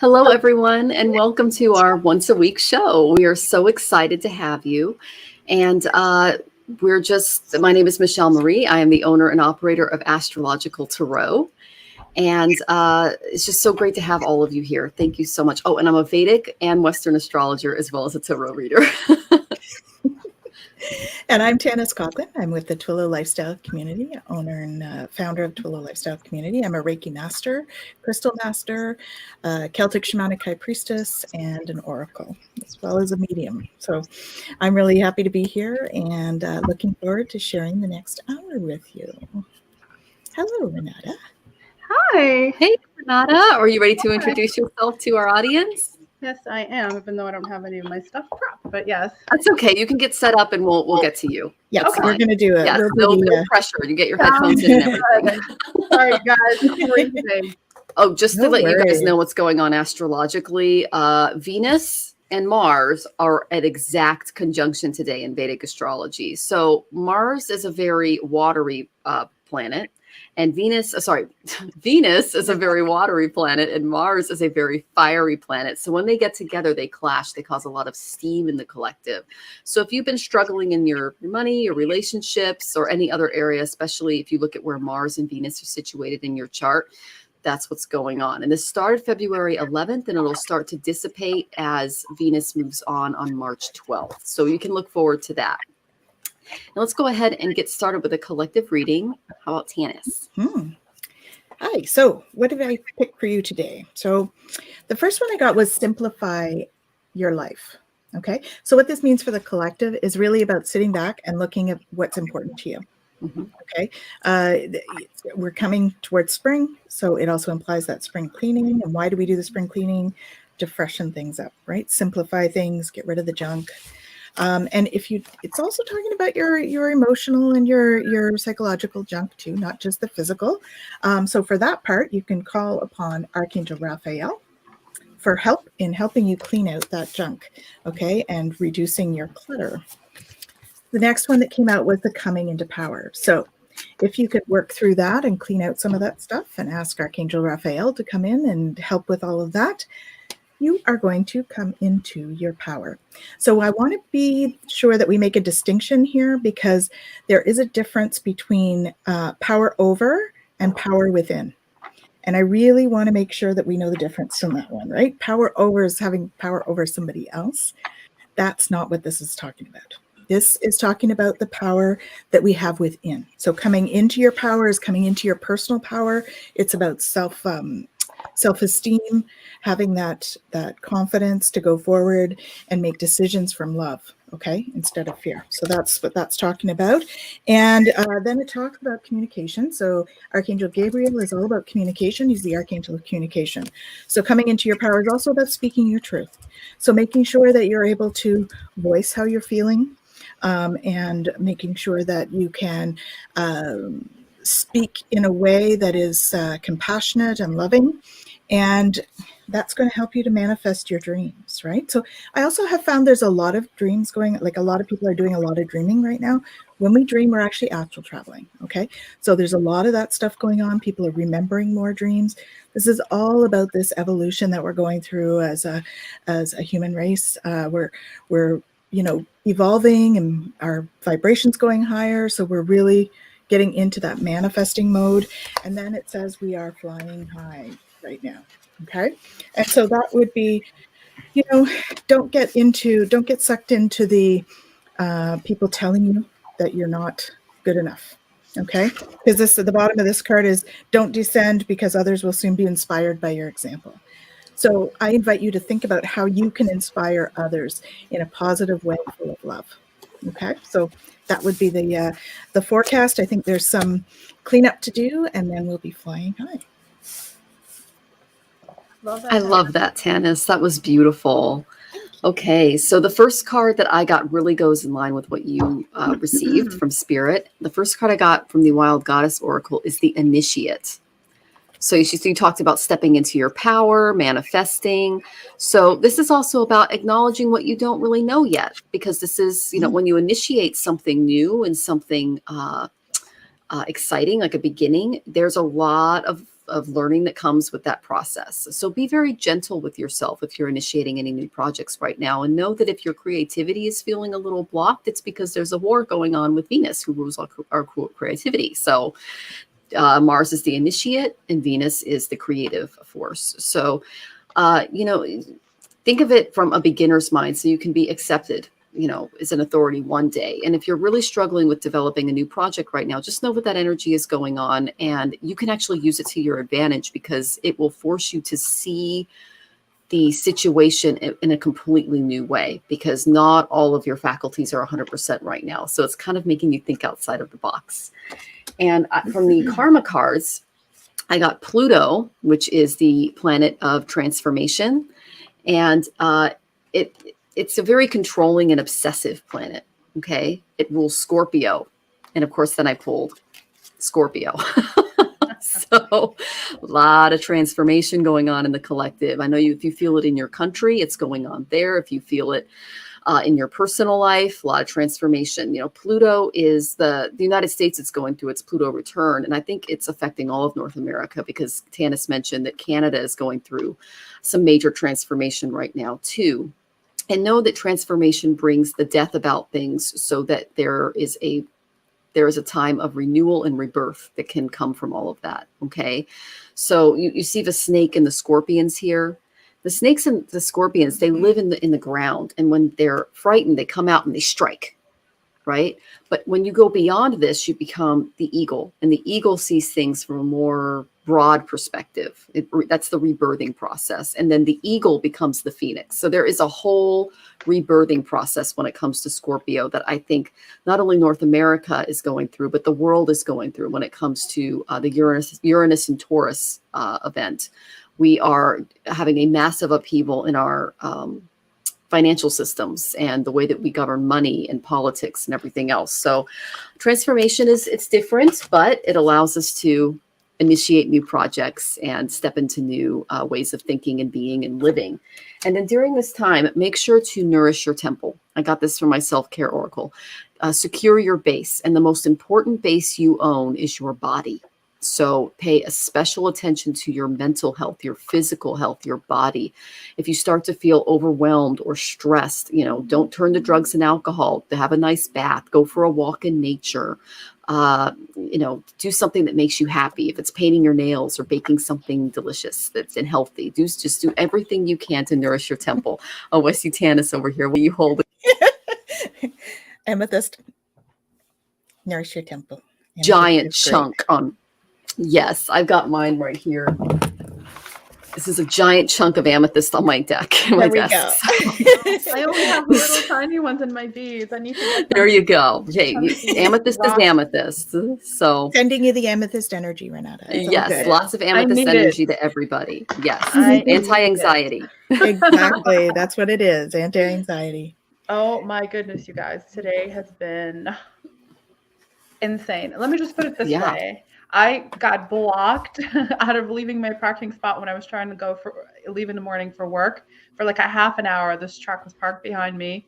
Hello, everyone, and welcome to our once a week show. We are so excited to have you. And my name is Michelle Marie. I am the owner and operator of Astrological Tarot. And it's just so great to have all of you here. Thank you so much. Oh, and I'm a Vedic and Western astrologer, as well as a tarot reader. And I'm Tanys Coughlan. I'm with the Twillow Lifestyle Community, owner and founder of Twillow Lifestyle Community. I'm a Reiki master, crystal master, Celtic Shamanic high priestess, and an oracle, as well as a medium. So I'm really happy to be here and looking forward to sharing the next hour with you. Hello, Renata. Hi. Hey, Renata. Are you ready to introduce yourself to our audience? Yes, I am, even though I don't have any of my stuff prepped, but yes. That's okay. You can get set up and we'll get to you. Yes, That's we're going to do it. Yes, we'll no pressure. You get your headphones in and everything. Sorry, guys. I'm freezing. Oh, just to No let you guys worries. know what's going on astrologically, Venus and Mars are at exact conjunction today in Vedic astrology. So Mars is a very watery planet. And Venus is a very watery planet, and Mars is a very fiery planet. So when they get together, they clash. They cause a lot of steam in the collective. So if you've been struggling in your money, your relationships, or any other area, especially if you look at where Mars and Venus are situated in your chart, that's what's going on. And this started February 11th, and it'll start to dissipate as Venus moves on March 12th. So you can look forward to that. Now let's go ahead and get started with a collective reading. How about Tanys? Hi. So what did I pick for you today? So the first one I got was simplify your life. Okay. So what this means for the collective is really about sitting back and looking at what's important to you. Okay. We're coming towards spring. So it also implies that spring cleaning. And why do we do the spring cleaning? To freshen things up, right? Simplify things, get rid of the junk. And it's also talking about your emotional and your psychological junk too, not just the physical. So for that part, you can call upon Archangel Raphael for help in helping you clean out that junk, okay, and reducing your clutter. The next one that came out was the coming into power. So if you could work through that and clean out some of that stuff and ask Archangel Raphael to come in and help with all of that, you are going to come into your power. So I want to be sure that we make a distinction here, because there is a difference between power over and power within. And I really want to make sure that we know the difference from that one, right? Power over is having power over somebody else. That's not what this is talking about. This is talking about the power that we have within. So coming into your power is coming into your personal power. It's about self-esteem, having that confidence to go forward and make decisions from love, okay, instead of fear. So that's what that's talking about. And then it talks about communication. So Archangel Gabriel is all about communication. He's the Archangel of communication. So coming into your power is also about speaking your truth. So making sure that you're able to voice how you're feeling, and making sure that you can speak in a way that is compassionate and loving, and that's going to help you to manifest your dreams, right? So I also have found there's a lot of dreams going, like a lot of people are doing a lot of dreaming right now. When we dream, we're actually astral traveling, okay? So there's a lot of that stuff going on. People are remembering more dreams. This is all about this evolution that we're going through as a human race. We're evolving, and our vibrations going higher. So we're really getting into that manifesting mode. And then it says we are flying high right now. Okay. And so that would be, don't get sucked into the people telling you that you're not good enough. Okay. Because this at the bottom of this card is don't descend, because others will soon be inspired by your example. So I invite you to think about how you can inspire others in a positive way, full of love. Okay, so that would be the forecast. I think there's some cleanup to do, and then we'll be flying high. I love that, Tanys. That was beautiful. Okay, so the first card that I got really goes in line with what you received from Spirit. The first card I got from the Wild Goddess Oracle is the Initiate. So you talked about stepping into your power, manifesting. So this is also about acknowledging what you don't really know yet, because this is, when you initiate something new and something exciting, like a beginning, there's a lot of of learning that comes with that process. So be very gentle with yourself if you're initiating any new projects right now, and know that if your creativity is feeling a little blocked, it's because there's a war going on with Venus, who rules our creativity. So Mars is the initiate and Venus is the creative force. So, think of it from a beginner's mind so you can be accepted, as an authority one day. And if you're really struggling with developing a new project right now, just know that energy is going on, and you can actually use it to your advantage, because it will force you to see the situation in a completely new way, because not all of your faculties are 100% right now. So it's kind of making you think outside of the box. And from the karma cards, I got Pluto, which is the planet of transformation. And it's a very controlling and obsessive planet. Okay. It rules Scorpio. And of course, then I pulled Scorpio. So a lot of transformation going on in the collective. I know if you feel it in your country, it's going on there. If you feel it in your personal life, a lot of transformation. Pluto is the United States. It's going through its Pluto return. And I think it's affecting all of North America, because Tanys mentioned that Canada is going through some major transformation right now too. And know that transformation brings the death about things, so that there is a time of renewal and rebirth that can come from all of that. Okay. So you see the snake and the scorpions here. The snakes and the scorpions, they live in the ground. And when they're frightened, they come out and they strike. Right. But when you go beyond this, you become the eagle, and the eagle sees things from a more broad perspective. That's the rebirthing process. And then the eagle becomes the phoenix. So there is a whole rebirthing process when it comes to Scorpio that I think not only North America is going through, but the world is going through when it comes to the Uranus and Taurus event. We are having a massive upheaval in our financial systems and the way that we govern money and politics and everything else. So transformation it's different, but it allows us to initiate new projects and step into new ways of thinking and being and living. And then during this time, make sure to nourish your temple. I got this from my self-care oracle. Secure your base. And the most important base you own is your body. So pay a special attention to your mental health, your physical health, your body. If you start to feel overwhelmed or stressed, don't turn to drugs and alcohol. To have a nice bath, go for a walk in nature. Do something that makes you happy. If it's painting your nails or baking something delicious that's healthy, just do everything you can to nourish your temple. Oh, I see Tanys over here. Will you hold it? Amethyst, nourish your temple. Amethyst giant chunk on. Yes, I've got mine right here. This is a giant chunk of amethyst on my deck. There we go. I only have little tiny ones in my beads. I need to get them. There you go. Hey, amethyst is amethyst. So sending you the amethyst energy, Renata. Yes, lots of amethyst energy to everybody. Yes, anti-anxiety. Exactly. That's what it is. Anti-anxiety. Oh my goodness, you guys. Today has been insane. Let me just put it this way. I got blocked out of leaving my parking spot when I was trying to leave in the morning for work for like a half an hour. This truck was parked behind me,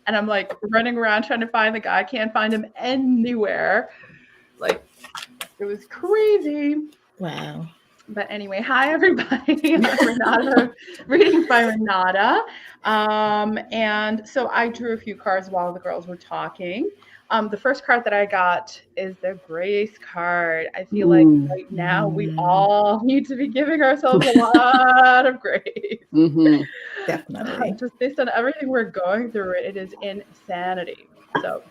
and I'm like running around trying to find the guy. I can't find him anywhere. Like, it was crazy. Wow. But anyway, hi everybody. I'm Renata, reading by Renata. And so I drew a few cards while the girls were talking. The first card that I got is the grace card. I feel like right now we all need to be giving ourselves a lot of grace. Mm-hmm. Definitely. Just based on everything we're going through, it is insanity. So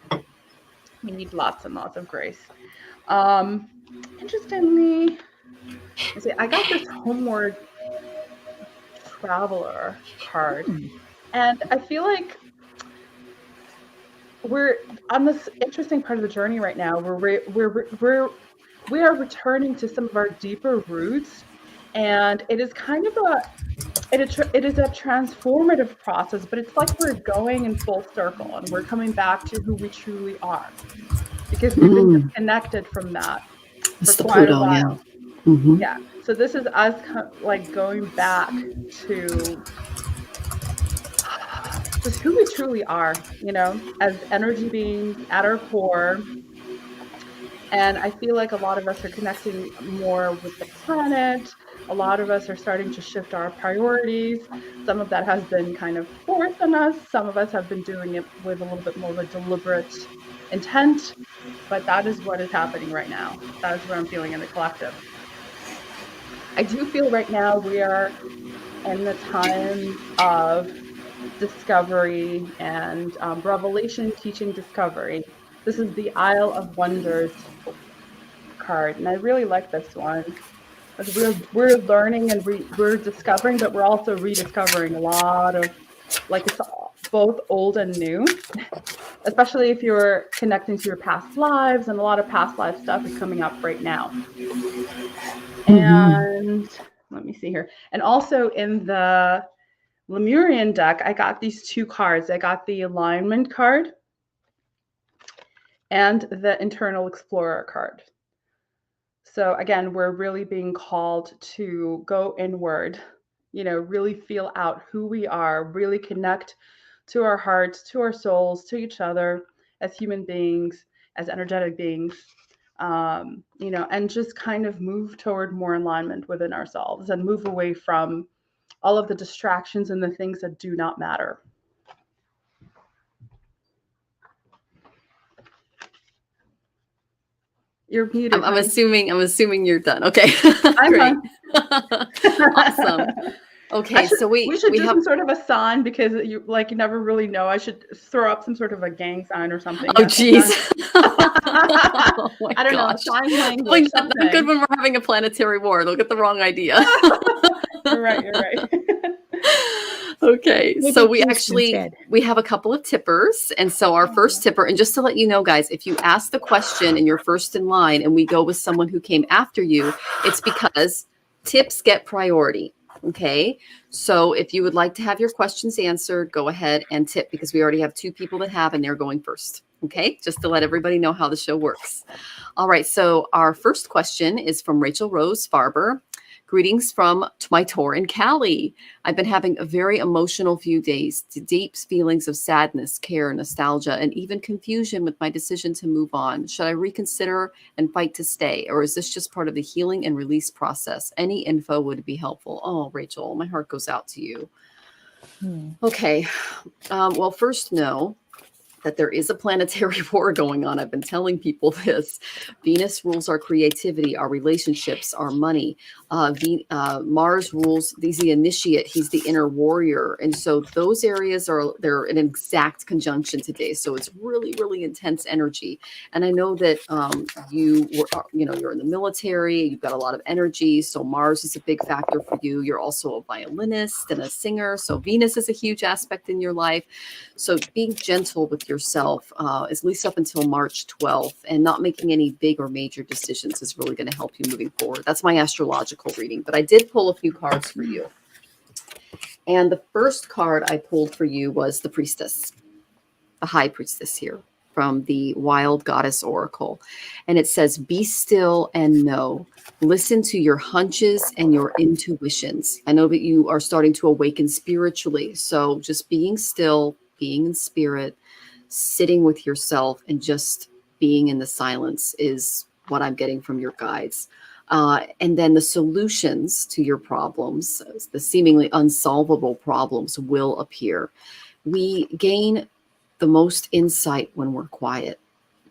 we need lots and lots of grace. Interestingly, I got this homeward traveler card, and I feel like we're on this interesting part of the journey right now where we are returning to some of our deeper roots, and it is kind of it is a transformative process, but it's like we're going in full circle and we're coming back to who we truly are, because we've been disconnected from that for quite a while. Yeah. So this is us like going back to just who we truly are, as energy beings at our core. And I feel like a lot of us are connecting more with the planet. A lot of us are starting to shift our priorities. Some of that has been kind of forced on us. Some of us have been doing it with a little bit more of a deliberate intent. But that is what is happening right now. That is what I'm feeling in the collective. I do feel right now we are in the time of discovery and revelation, teaching, discovery. This is the Isle of Wonders card, and I really like this one. We're learning and we're discovering, but we're also rediscovering a lot of, like, it's both old and new, especially if you're connecting to your past lives, and a lot of past life stuff is coming up right now. And let me see here. And also in the Lemurian deck, I got these two cards. I got the Alignment card and the Internal Explorer card. So again, we're really being called to go inward, really feel out who we are, really connect to our hearts, to our souls, to each other as human beings, as energetic beings, and just kind of move toward more alignment within ourselves and move away from all of the distractions and the things that do not matter. You're muted. I'm assuming you're done. Okay. I'm Great. done. Awesome. Okay, so we should do have some sort of a sign, because you never really know. I should throw up some sort of a gang sign or something. Oh geez. Oh my I don't know, gosh. sign language. Not good when we're having a planetary war. They'll get the wrong idea. You're right. Okay, Maybe so we juice actually instead. we have a couple of tippers, and so our first tipper, and just to let you know, guys, if you ask the question and you're first in line, and we go with someone who came after you, it's because tips get priority. Okay, so if you would like to have your questions answered, go ahead and tip, because we already have two people that have, and they're going first. Okay, just to let everybody know how the show works. All right, so our first question is from Rachel Rose Farber. Greetings from my tour in Cali. I've been having a very emotional few days, deep feelings of sadness, care, nostalgia, and even confusion with my decision to move on. Should I reconsider and fight to stay, or is this just part of the healing and release process? Any info would be helpful. Oh, Rachel, my heart goes out to you. Okay. Well, first, know that there is a planetary war going on. I've been telling people this. Venus rules our creativity, our relationships, our money. Mars rules, he's the initiate, he's the inner warrior. And so those areas they're in exact conjunction today. So it's really, really intense energy. And I know that you're in the military, you've got a lot of energy. So Mars is a big factor for you. You're also a violinist and a singer. So Venus is a huge aspect in your life. So being gentle with yourself, at least up until March 12th, and not making any big or major decisions is really going to help you moving forward. That's my astrological reading, but I did pull a few cards for you. And the first card I pulled for you was the Priestess, the High Priestess here from the Wild Goddess Oracle. And it says, be still and know. Listen to your hunches and your intuitions. I know that you are starting to awaken spiritually. So just being still, being in spirit, sitting with yourself, and just being in the silence is what I'm getting from your guides. And then the solutions to your problems, the seemingly unsolvable problems, will appear. We gain the most insight when we're quiet,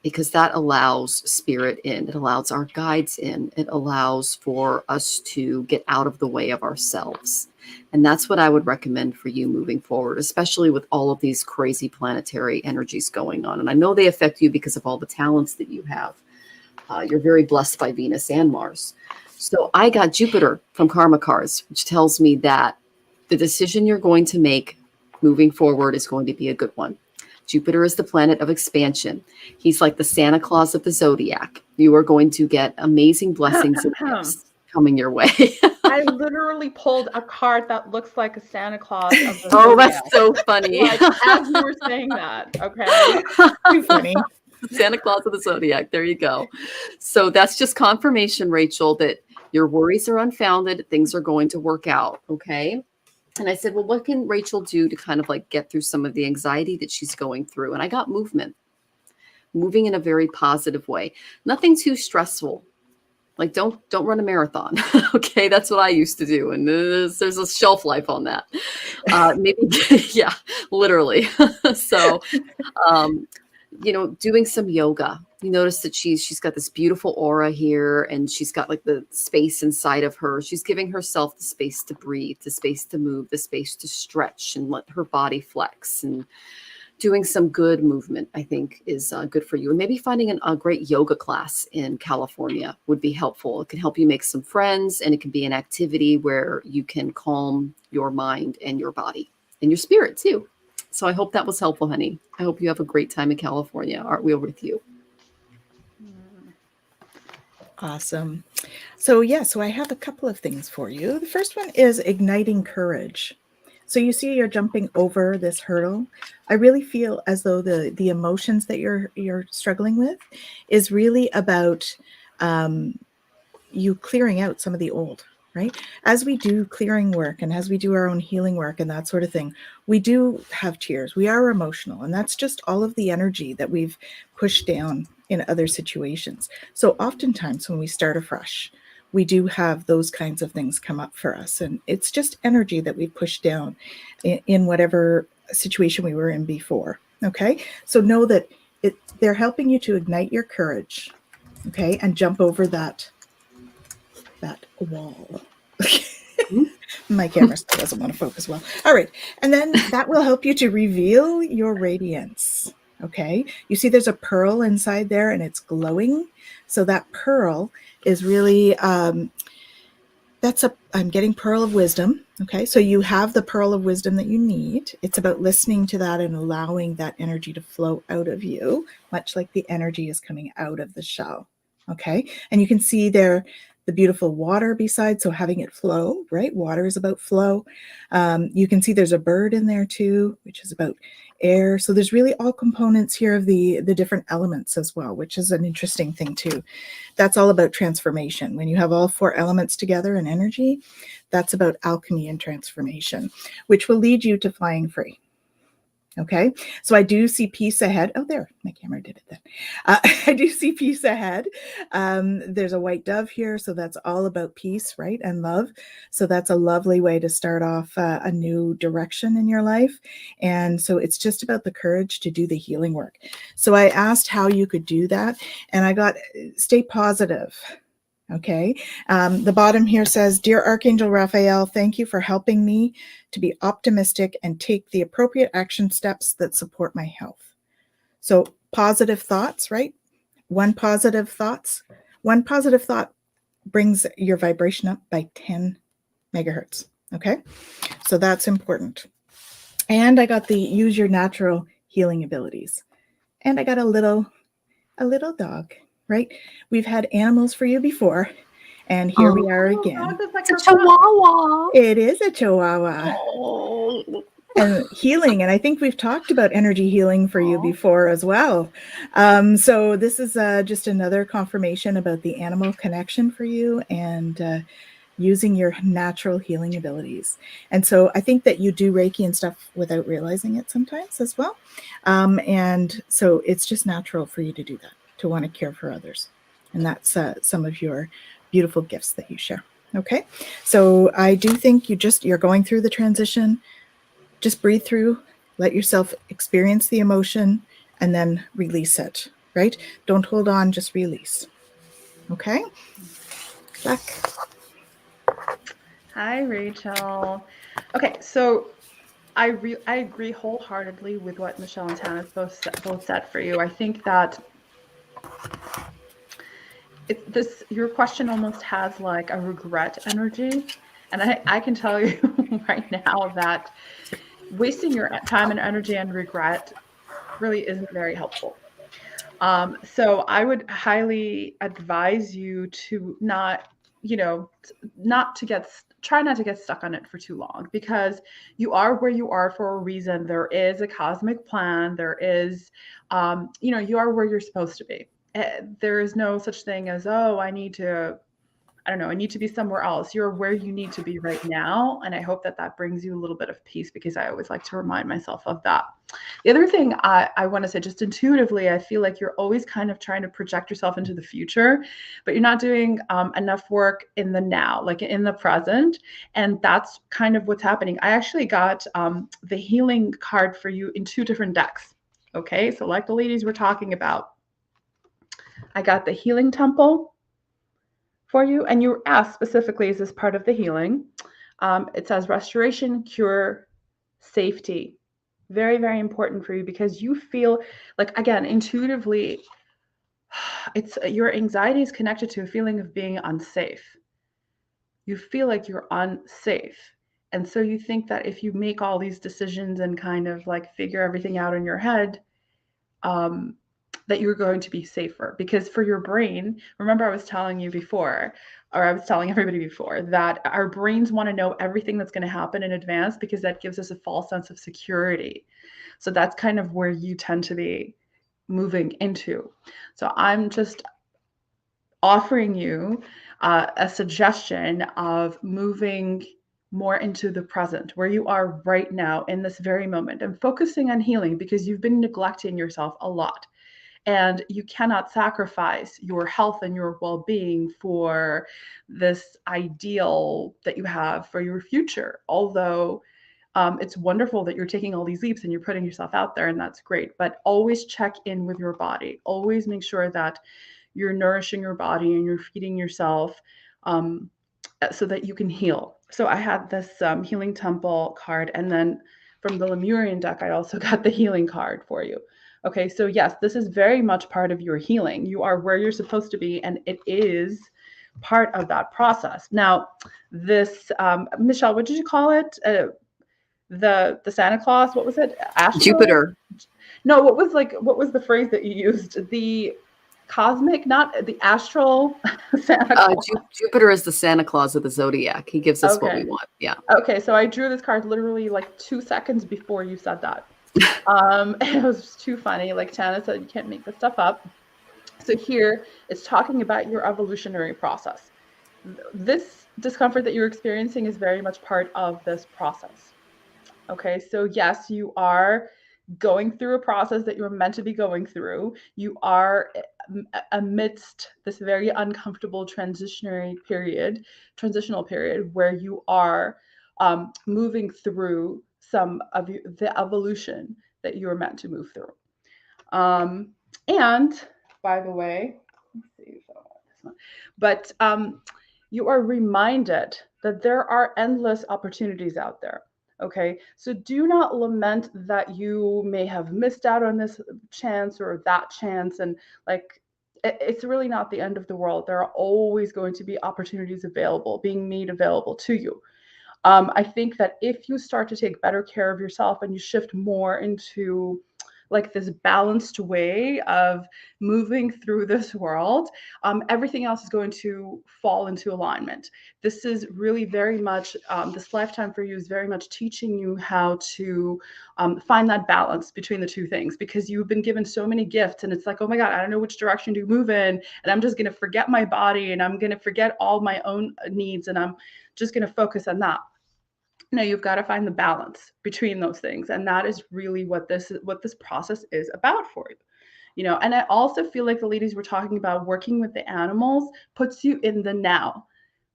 because that allows spirit in. It allows our guides in. It allows for us to get out of the way of ourselves. And that's what I would recommend for you moving forward, especially with all of these crazy planetary energies going on. And I know they affect you because of all the talents that you have. You're very blessed by Venus and Mars. So I got Jupiter from Karma Cards, which tells me that the decision you're going to make moving forward is going to be a good one. Jupiter is the planet of expansion. He's like the Santa Claus of the zodiac. You are going to get amazing blessings and gifts coming your way. I literally pulled a card that looks like a Santa Claus of the Oh, zodiac. that's so funny. Like, as you were saying that, okay? Too funny. Santa Claus of the zodiac. There you go. So that's just confirmation, Rachel, that your worries are unfounded. Things are going to work out. Okay. And I said, well, what can Rachel do to kind of like get through some of the anxiety that she's going through? And I got movement. moving in a very positive way. Nothing too stressful. Like don't run a marathon. Okay, that's what I used to do, and there's a shelf life on that. Maybe, yeah, literally. So, doing some yoga. You notice that she's got this beautiful aura here, and she's got like the space inside of her. She's giving herself the space to breathe, the space to move, the space to stretch and let her body flex. And doing some good movement, I think, is good for you. And maybe finding a great yoga class in California would be helpful. It can help you make some friends, and it can be an activity where you can calm your mind and your body and your spirit too. So I hope that was helpful, honey. I hope you have a great time in California. Aren't we with you? Awesome. So I have a couple of things for you. The first one is igniting courage. So you see you're jumping over this hurdle. I really feel as though the emotions that you're struggling with is really about you clearing out some of the old, right? As we do clearing work and as we do our own healing work and that sort of thing, we do have tears. We are emotional, and that's just all of the energy that we've pushed down in other situations. So oftentimes when we start afresh, we do have those kinds of things come up for us. And it's just energy that we've pushed down in whatever situation we were in before. Okay. So know that they're helping you to ignite your courage. Okay. And jump over that wall. My camera still doesn't want to focus well. All right. And then that will help you to reveal your radiance. Okay. You see there's a pearl inside there and it's glowing. So that pearl is really, I'm getting pearl of wisdom. Okay. So you have the pearl of wisdom that you need. It's about listening to that and allowing that energy to flow out of you, much like the energy is coming out of the shell. Okay. And you can see there the beautiful water beside. So having it flow, right? Water is about flow. You can see there's a bird in there too, which is about air. So there's really all components here of the different elements as well, which is an interesting thing too. That's all about transformation. When you have all four elements together in energy, that's about alchemy and transformation, which will lead you to flying free. Okay, so I do see peace ahead. Oh, there, my camera did it then. I do see peace ahead. There's a white dove here, so that's all about peace, right, and love. So that's a lovely way to start off a new direction in your life. And so it's just about the courage to do the healing work. So I asked how you could do that, and I got stay positive. Okay. The bottom here says, Dear Archangel Raphael, thank you for helping me to be optimistic and take the appropriate action steps that support my health. So positive thoughts, right? One positive thought brings your vibration up by 10 megahertz. Okay. So that's important. And I got the use your natural healing abilities. And I got a little dog. Right? We've had animals for you before, and here we are again. It's a chihuahua. It is a chihuahua. Oh. And healing, and I think we've talked about energy healing for you before as well. So this is just another confirmation about the animal connection for you and using your natural healing abilities. And so I think that you do Reiki and stuff without realizing it sometimes as well. And so it's just natural for you to do that, to want to care for others. And that's some of your beautiful gifts that you share. Okay. So I do think you're going through the transition. Just breathe through, let yourself experience the emotion, and then release it, right? Don't hold on, just release. Okay. Back. Hi, Rachel. Okay. So I agree wholeheartedly with what Michelle and Tanys both said for you. I think that your question almost has like a regret energy, and I can tell you right now that wasting your time and energy and regret really isn't very helpful. So I would highly advise you to try not to get stuck on it for too long, because you are where you are for a reason. There is a cosmic plan. There is, you are where you're supposed to be. There is no such thing as, oh, I need to I don't know, I need to be somewhere else. You're where you need to be right now. And I hope that that brings you a little bit of peace, because I always like to remind myself of that. The other thing I want to say, just intuitively, I feel like you're always kind of trying to project yourself into the future, but you're not doing enough work in the now, like in the present. And that's kind of what's happening. I actually got the healing card for you in 2 different decks. Okay, so like the ladies were talking about, I got the healing temple for you, and you were asked specifically, is this part of the healing? It says restoration, cure, safety. Very, very important for you, because you feel like, again, intuitively, it's your anxiety is connected to a feeling of being unsafe. You feel like you're unsafe. And so you think that if you make all these decisions and kind of like figure everything out in your head, that you're going to be safer. Because for your brain, remember I was telling you before, or I was telling everybody before, that our brains want to know everything that's going to happen in advance, because that gives us a false sense of security. So that's kind of where you tend to be moving into. So I'm just offering you a suggestion of moving more into the present, where you are right now in this very moment, and focusing on healing, because you've been neglecting yourself a lot. And you cannot sacrifice your health and your well-being for this ideal that you have for your future. Although it's wonderful that you're taking all these leaps and you're putting yourself out there, and that's great. But always check in with your body. Always make sure that you're nourishing your body and you're feeding yourself, so that you can heal. So I had this healing temple card, and then from the Lemurian deck, I also got the healing card for you. Okay, so yes, this is very much part of your healing. You are where you're supposed to be, and it is part of that process. Now, this, Michelle, what did you call it? The Santa Claus, what was it? Jupiter. No, what was the phrase that you used? The cosmic, not the astral Santa Claus. Jupiter is the Santa Claus of the zodiac. He gives us what we Okay. want. Yeah. Okay, so I drew this card literally like 2 seconds before you said that. It was just too funny. Like Tana said, you can't make this stuff up. So here it's talking about your evolutionary process. This discomfort that you're experiencing is very much part of this process. Okay, so yes, you are going through a process that you're meant to be going through. You are amidst this very uncomfortable transitional period where you are moving through some of the evolution that you're meant to move through. And by the way, let's see if I want this one. But you are reminded that there are endless opportunities out there. Okay, so do not lament that you may have missed out on this chance or that chance. And like, it's really not the end of the world. There are always going to be opportunities being made available to you. I think that if you start to take better care of yourself and you shift more into like this balanced way of moving through this world, everything else is going to fall into alignment. This is really very much, this lifetime for you is very much teaching you how to find that balance between the two things, because you've been given so many gifts and it's like, oh my God, I don't know which direction to move in. And I'm just going to forget my body and I'm going to forget all my own needs. And I'm just going to focus on that. No, you've got to find the balance between those things. And that is really what this process is about for you. You know, and I also feel like the ladies were talking about working with the animals puts you in the now.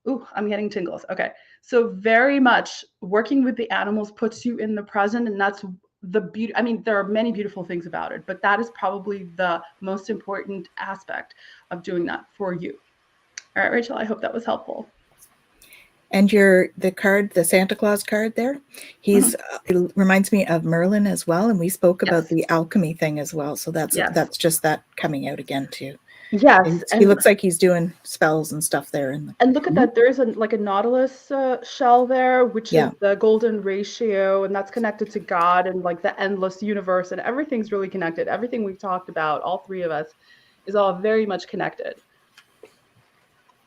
Ooh, I'm getting tingles. Okay. So very much working with the animals puts you in the present. And that's the beauty. I mean, there are many beautiful things about it, but that is probably the most important aspect of doing that for you. All right, Rachel, I hope that was helpful. And the Santa Claus card there, it reminds me of Merlin as well. And we spoke about the alchemy thing as well. So that's just that coming out again too. Yes. And he looks like he's doing spells and stuff there. And look at that. There is a nautilus shell there, which is the golden ratio. And that's connected to God and like the endless universe, and everything's really connected. Everything we've talked about, all three of us, is all very much connected.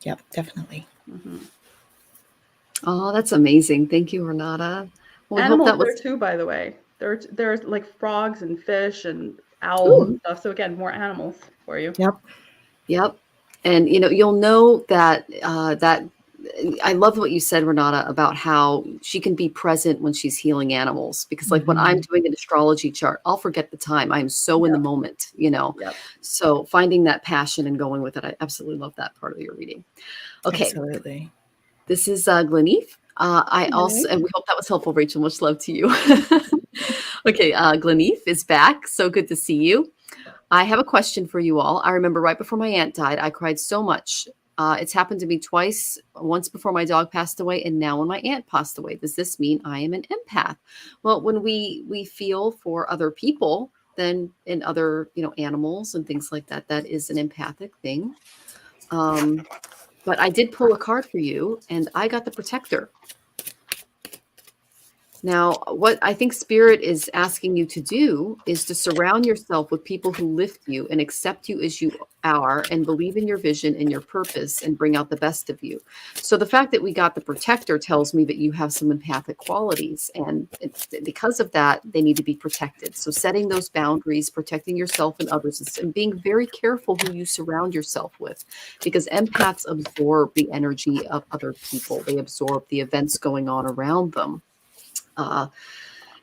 Yep, definitely. Mm-hmm. Oh, that's amazing. Thank you, Renata. Well, animals there too, by the way. There's like frogs and fish and owls and stuff. So again, more animals for you. Yep. And, you'll know that, I love what you said, Renata, about how she can be present when she's healing animals, because like when I'm doing an astrology chart, I'll forget the time. I'm so in the moment, Yep. so finding that passion and going with it. I absolutely love that part of your reading. Okay. Absolutely. This is Gleneef. I also, and we hope that was helpful, Rachel. Much love to you. Okay. Gleneef is back. So good to see you. I have a question for you all. I remember right before my aunt died, I cried so much. It's happened to me twice, once before my dog passed away, and now when my aunt passed away. Does this mean I am an empath? Well, when we feel for other people, then in other, animals and things like that, that is an empathic thing. But I did pull a card for you, and I got the Protector. Now, what I think Spirit is asking you to do is to surround yourself with people who lift you and accept you as you are and believe in your vision and your purpose and bring out the best of you. So the fact that we got the Protector tells me that you have some empathic qualities, and because of that, they need to be protected. So setting those boundaries, protecting yourself and others, and being very careful who you surround yourself with, because empaths absorb the energy of other people. They absorb the events going on around them.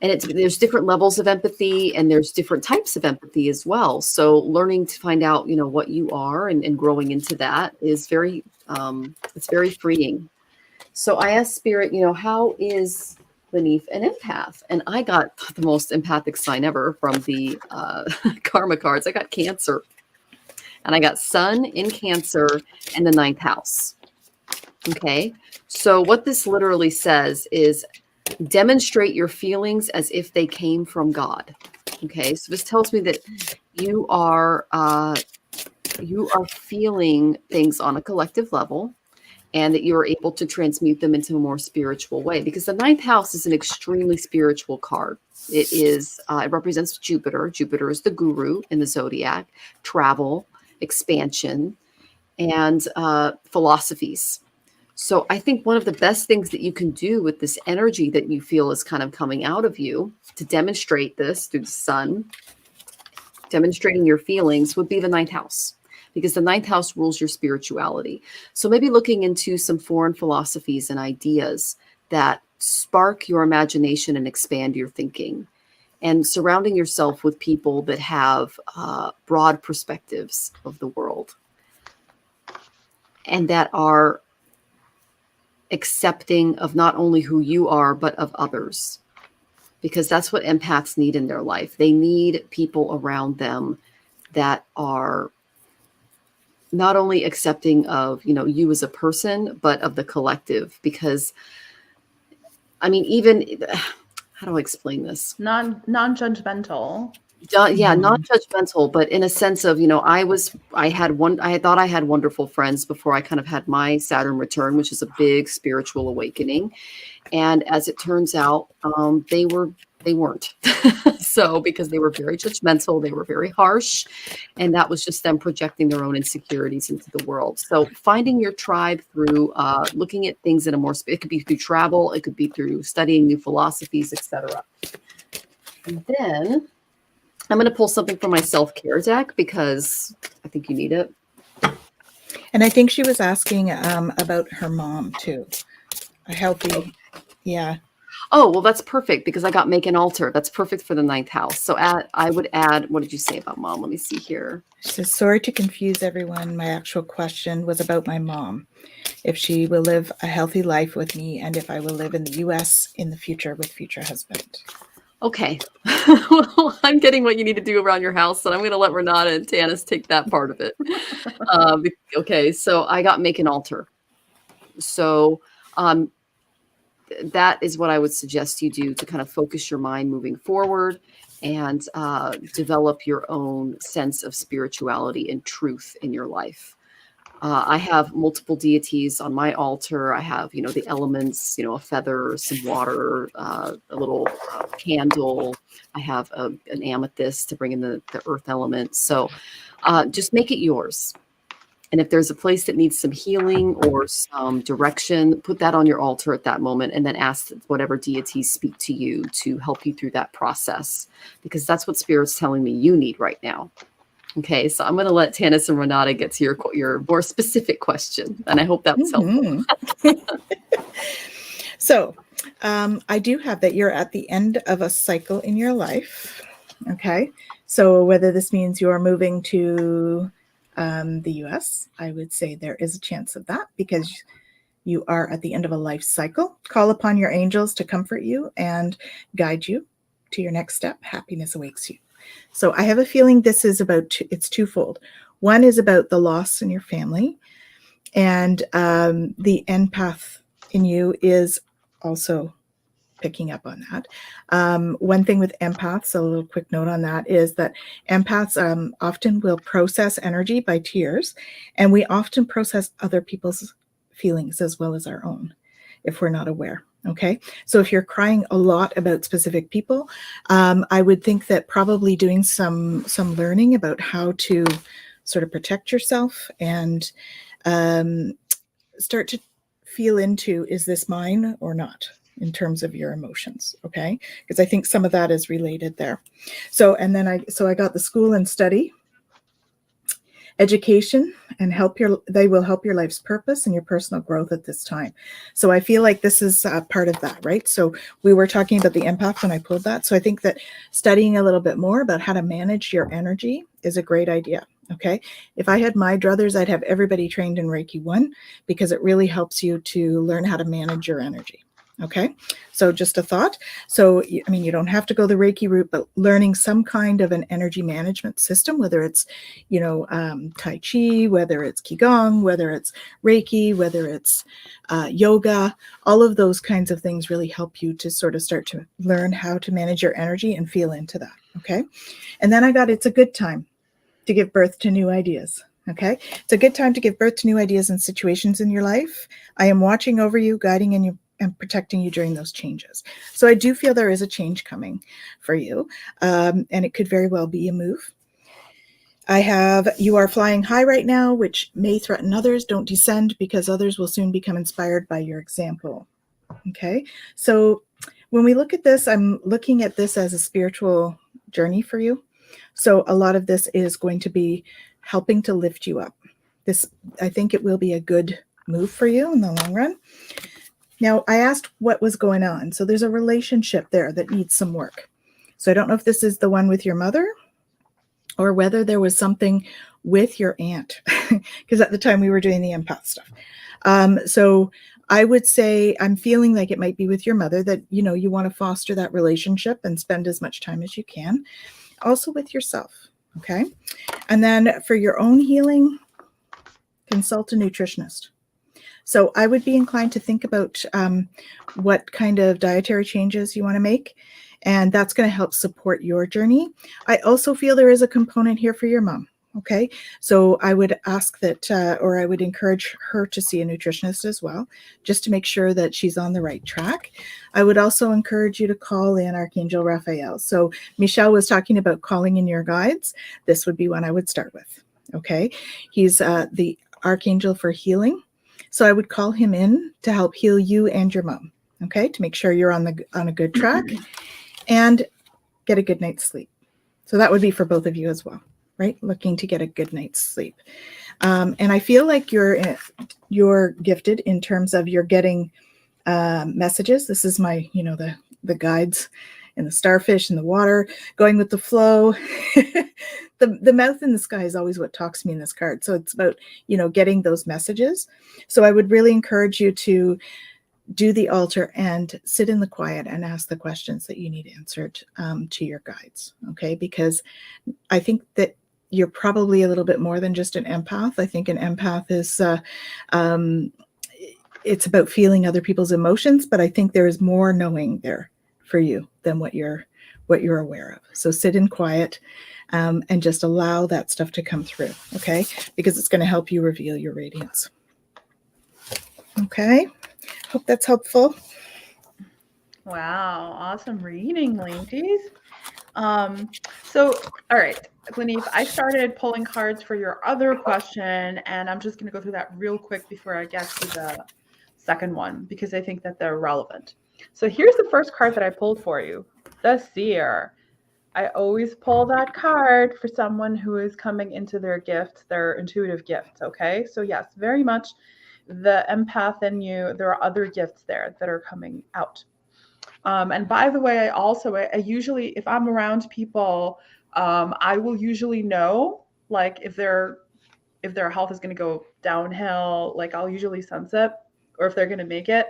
And there's different levels of empathy, and there's different types of empathy as well. So learning to find out, what you are and growing into that is it's very freeing. So I asked Spirit, how is Gleneef an empath? And I got the most empathic sign ever from the karma cards. I got Cancer, and I got Sun in Cancer and the 9th house. Okay. So what this literally says is, demonstrate your feelings as if they came from God. Okay, so this tells me that you are feeling things on a collective level, and that you are able to transmute them into a more spiritual way. Because the 9th house is an extremely spiritual card. It is. It represents Jupiter. Jupiter is the guru in the zodiac. Travel, expansion, and philosophies. So I think one of the best things that you can do with this energy that you feel is kind of coming out of you to demonstrate this through the sun, demonstrating your feelings, would be the 9th house, because the 9th house rules your spirituality. So maybe looking into some foreign philosophies and ideas that spark your imagination and expand your thinking, and surrounding yourself with people that have broad perspectives of the world and that are accepting of not only who you are, but of others, because that's what empaths need in their life. They need people around them that are not only accepting of, you as a person, but of the collective. Because, even, how do I explain this? Non-judgmental. Yeah, not judgmental, but in a sense of, I thought I had wonderful friends before I kind of had my Saturn return, which is a big spiritual awakening. And as it turns out, they weren't. So, because they were very judgmental, they were very harsh, and that was just them projecting their own insecurities into the world. So finding your tribe through looking at things in a more, it could be through travel, it could be through studying new philosophies, etc. And then I'm going to pull something from my self-care deck, because I think you need it. And I think she was asking about her mom too. A healthy, yeah. Oh, well, that's perfect, because I got make an altar. That's perfect for the 9th house. So I would add, what did you say about mom? Let me see here. She says, sorry to confuse everyone. My actual question was about my mom. If she will live a healthy life with me, and if I will live in the US in the future with future husband. Okay. Well, I'm getting what you need to do around your house, and I'm going to let Renata and Tanys take that part of it. Okay. So I got make an altar. So that is what I would suggest you do to kind of focus your mind moving forward and develop your own sense of spirituality and truth in your life. I have multiple deities on my altar. I have, the elements, a feather, some water, a little candle. I have an amethyst to bring in the earth element. So just make it yours. And if there's a place that needs some healing or some direction, put that on your altar at that moment, and then ask whatever deities speak to you to help you through that process, because that's what Spirit's telling me you need right now. Okay, so I'm going to let Tanys and Renata get to your more specific question, and I hope that was helpful. So I do have that you're at the end of a cycle in your life. Okay, so whether this means you're moving to the US, I would say there is a chance of that because you are at the end of a life cycle. Call upon your angels to comfort you and guide you to your next step. Happiness awaits you. So I have a feeling this is it's twofold. One is about the loss in your family, and the empath in you is also picking up on that. One thing with empaths, a little quick note on that, is that empaths often will process energy by tears, and we often process other people's feelings as well as our own if we're not aware. Okay, so if you're crying a lot about specific people, I would think that probably doing some learning about how to sort of protect yourself and start to feel into, is this mine or not, in terms of your emotions. Okay, because I think some of that is related there. So and then I got the school and study, education, and they will help your life's purpose and your personal growth at this time. So I feel like this is part of that, right? So we were talking about the empath when I pulled that. So I think that studying a little bit more about how to manage your energy is a great idea. Okay, if I had my druthers, I'd have everybody trained in Reiki 1 because it really helps you to learn how to manage your energy. Okay, so just a thought. So, I mean, you don't have to go the Reiki route, but learning some kind of an energy management system, whether it's, Tai Chi, whether it's Qigong, whether it's Reiki, whether it's yoga, all of those kinds of things really help you to sort of start to learn how to manage your energy and feel into that. Okay, and then it's a good time to give birth to new ideas. Okay, it's a good time to give birth to new ideas and situations in your life. I am watching over you, guiding you, and protecting you during those changes. So I do feel there is a change coming for you, and it could very well be a move. You are flying high right now, which may threaten others. Don't descend, because others will soon become inspired by your example. Okay, so when we look at this, I'm looking at this as a spiritual journey for you. So a lot of this is going to be helping to lift you up. I think it will be a good move for you in the long run. Now, I asked what was going on. So there's a relationship there that needs some work. So I don't know if this is the one with your mother or whether there was something with your aunt, because at the time we were doing the empath stuff. So I would say I'm feeling like it might be with your mother, that, you want to foster that relationship and spend as much time as you can. Also with yourself. Okay. And then for your own healing, consult a nutritionist. So I would be inclined to think about what kind of dietary changes you want to make, and that's going to help support your journey. I also feel there is a component here for your mom. Okay, so I would ask that, or I would encourage her to see a nutritionist as well, just to make sure that she's on the right track. I would also encourage you to call in Archangel Raphael. So Michelle was talking about calling in your guides. This would be one I would start with. Okay, he's the Archangel for healing. So I would call him in to help heal you and your mom, okay, to make sure you're on a good track and get a good night's sleep. So that would be for both of you as well, right? Looking to get a good night's sleep. And I feel like you're gifted in terms of you're getting messages. This is my, the guides and the starfish and the water going with the flow. The mouth in the sky is always what talks to me in this card. So it's about, getting those messages. So I would really encourage you to do the altar and sit in the quiet and ask the questions that you need answered to your guides. Okay. Because I think that you're probably a little bit more than just an empath. I think an empath is, it's about feeling other people's emotions, but I think there is more knowing there for you than what you're aware of. So sit in quiet and just allow that stuff to come through, okay? Because it's going to help you reveal your radiance. Okay, hope that's helpful. Wow, awesome reading, ladies. So, all right, Gleneef, I started pulling cards for your other question, and I'm just going to go through that real quick before I get to the second one, because I think that they're relevant. So here's the first card that I pulled for you, the Seer. I always pull that card for someone who is coming into their gifts, their intuitive gifts. Okay. So yes, very much the empath in you. There are other gifts there that are coming out. And by the way, I usually, if I'm around people, I will usually know, like, if their health is going to go downhill, like I'll usually sense it, or if they're going to make it.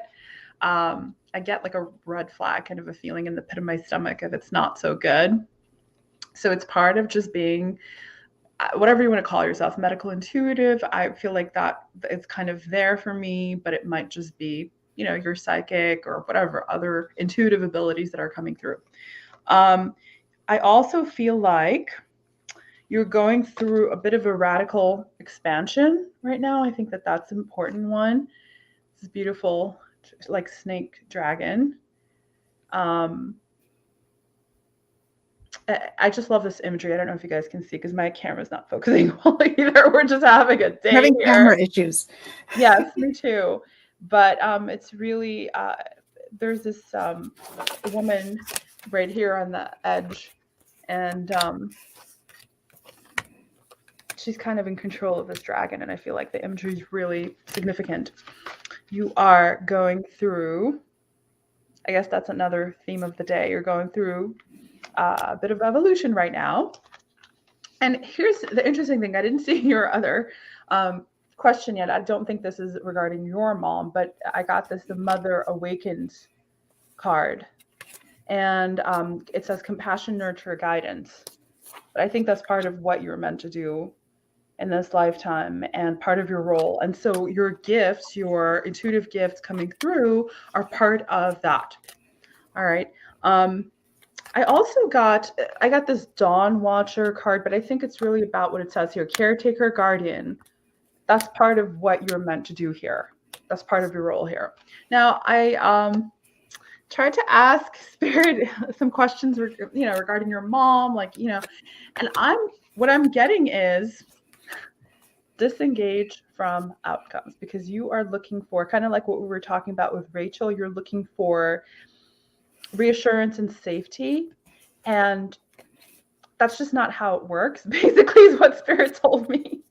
I get like a red flag kind of a feeling in the pit of my stomach if it's not so good. So it's part of just being, whatever you want to call yourself, medical intuitive. I feel like that it's kind of there for me, but it might just be, your psychic or whatever other intuitive abilities that are coming through. I also feel like you're going through a bit of a radical expansion right now. I think that that's an important one. This beautiful, like snake dragon. I just love this imagery. I don't know if you guys can see because my camera's not focusing well either. We're just having a day Having here. camera issues. Yes, me too. But it's really, there's this woman right here on the edge, and she's kind of in control of this dragon, and I feel like the imagery is really significant. You are going through, I guess that's another theme of the day, you're going through a bit of evolution right now. And here's the interesting thing. I didn't see your other question yet. I don't think this is regarding your mom, but I got the Mother Awakens card. And it says compassion, nurture, guidance. But I think that's part of what you're meant to do in this lifetime and part of your role. And so your gifts, your intuitive gifts coming through are part of that. All right. I got this Dawn Watcher card, but I think it's really about what it says here. Caretaker, guardian. That's part of what you're meant to do here. That's part of your role here. Now, I tried to ask Spirit some questions, regarding your mom, and what I'm getting is disengage from outcomes, because you are looking for, kind of like what we were talking about with Rachel, you're looking for reassurance and safety. And that's just not how it works, basically, is what Spirit told me.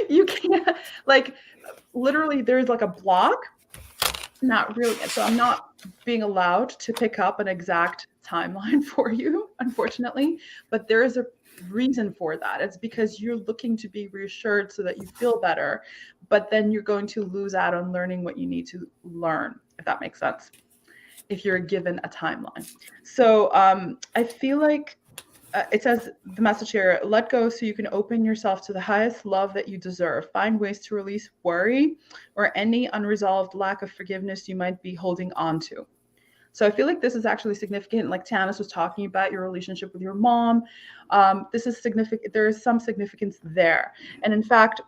You can't, literally, there's like a block. Not really. So I'm not being allowed to pick up an exact timeline for you, unfortunately. But there is a reason for that. It's because you're looking to be reassured so that you feel better. But then you're going to lose out on learning what you need to learn, if that makes sense, if you're given a timeline. So I feel like it says, the message here, let go so you can open yourself to the highest love that you deserve. Find ways to release worry or any unresolved lack of forgiveness you might be holding on to. So I feel like this is actually significant. Like Tanys was talking about your relationship with your mom. This is significant. There is some significance there. And in fact,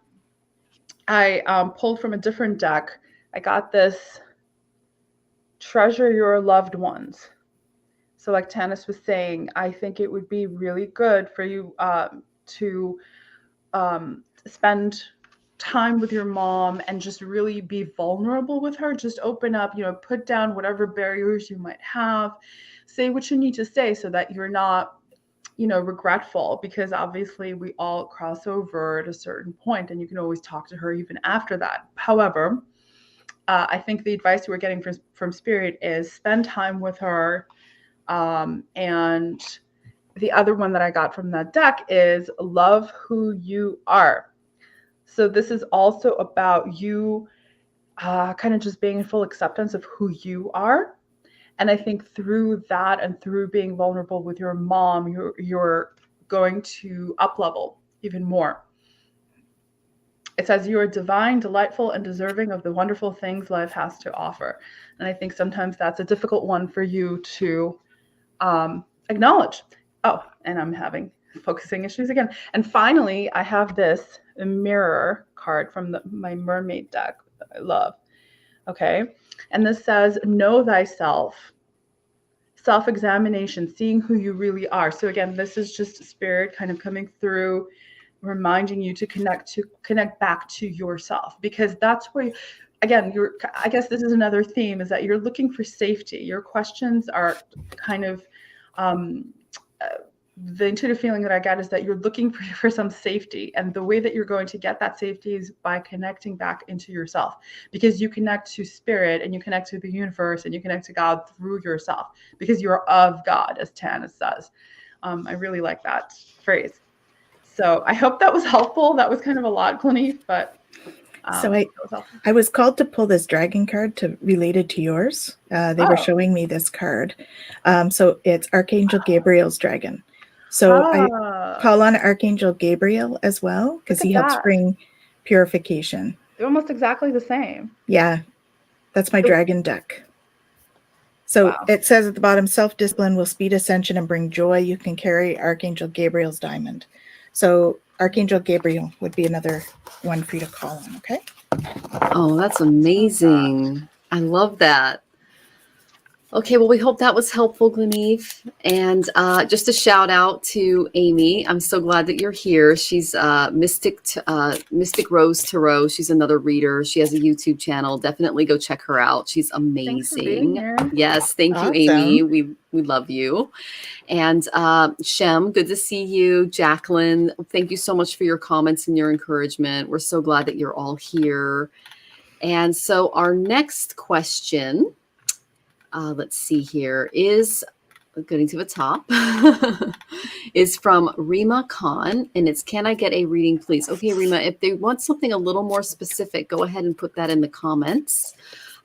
I pulled from a different deck. I got this treasure your loved ones. So like Tanys was saying, I think it would be really good for you to spend time with your mom and just really be vulnerable with her. Just open up, put down whatever barriers you might have. Say what you need to say so that you're not, regretful, because obviously we all cross over at a certain point and you can always talk to her even after that. However, I think the advice you were getting from Spirit is spend time with her. And the other one that I got from that deck is love who you are. So this is also about you kind of just being in full acceptance of who you are. And I think through that and through being vulnerable with your mom, you're going to up level even more. It says you are divine, delightful, and deserving of the wonderful things life has to offer. And I think sometimes that's a difficult one for you to acknowledge. Oh, and I'm having focusing issues again. And finally, I have this mirror card from my mermaid deck that I love. Okay. And this says, know thyself, self-examination, seeing who you really are. So again, this is just Spirit kind of coming through, reminding you to connect back to yourself, because that's where again, I guess this is another theme, is that you're looking for safety. Your questions are kind of the intuitive feeling that I get is that you're looking for some safety. And the way that you're going to get that safety is by connecting back into yourself, because you connect to spirit and you connect to the universe and you connect to God through yourself, because you're of God, as Tanys says. I really like that phrase. So I hope that was helpful. That was kind of a lot, Clinique, but so I was called to pull this dragon card related to yours. They were showing me this card. So it's Archangel Gabriel's dragon. So I call on Archangel Gabriel as well, because he helps bring purification. They're almost exactly the same. Yeah, that's my dragon deck. So it says at the bottom, self-discipline will speed ascension and bring joy. You can carry Archangel Gabriel's diamond. So Archangel Gabriel would be another one for you to call on, okay? Oh, that's amazing. I love that. Okay, well, we hope that was helpful, Gleneve. And just a shout out to Amy. I'm so glad that you're here. She's Mystic Rose Tarot. She's another reader. She has a YouTube channel. Definitely go check her out. She's amazing. Thanks for being here. Yes, thank you, Amy. We love you. And Shem, good to see you. Jacqueline, thank you so much for your comments and your encouragement. We're so glad that you're all here. And so our next question, let's see here, is getting to the top, is from Rima Khan, and it's, can I get a reading, please? Okay, Rima, if they want something a little more specific, go ahead and put that in the comments.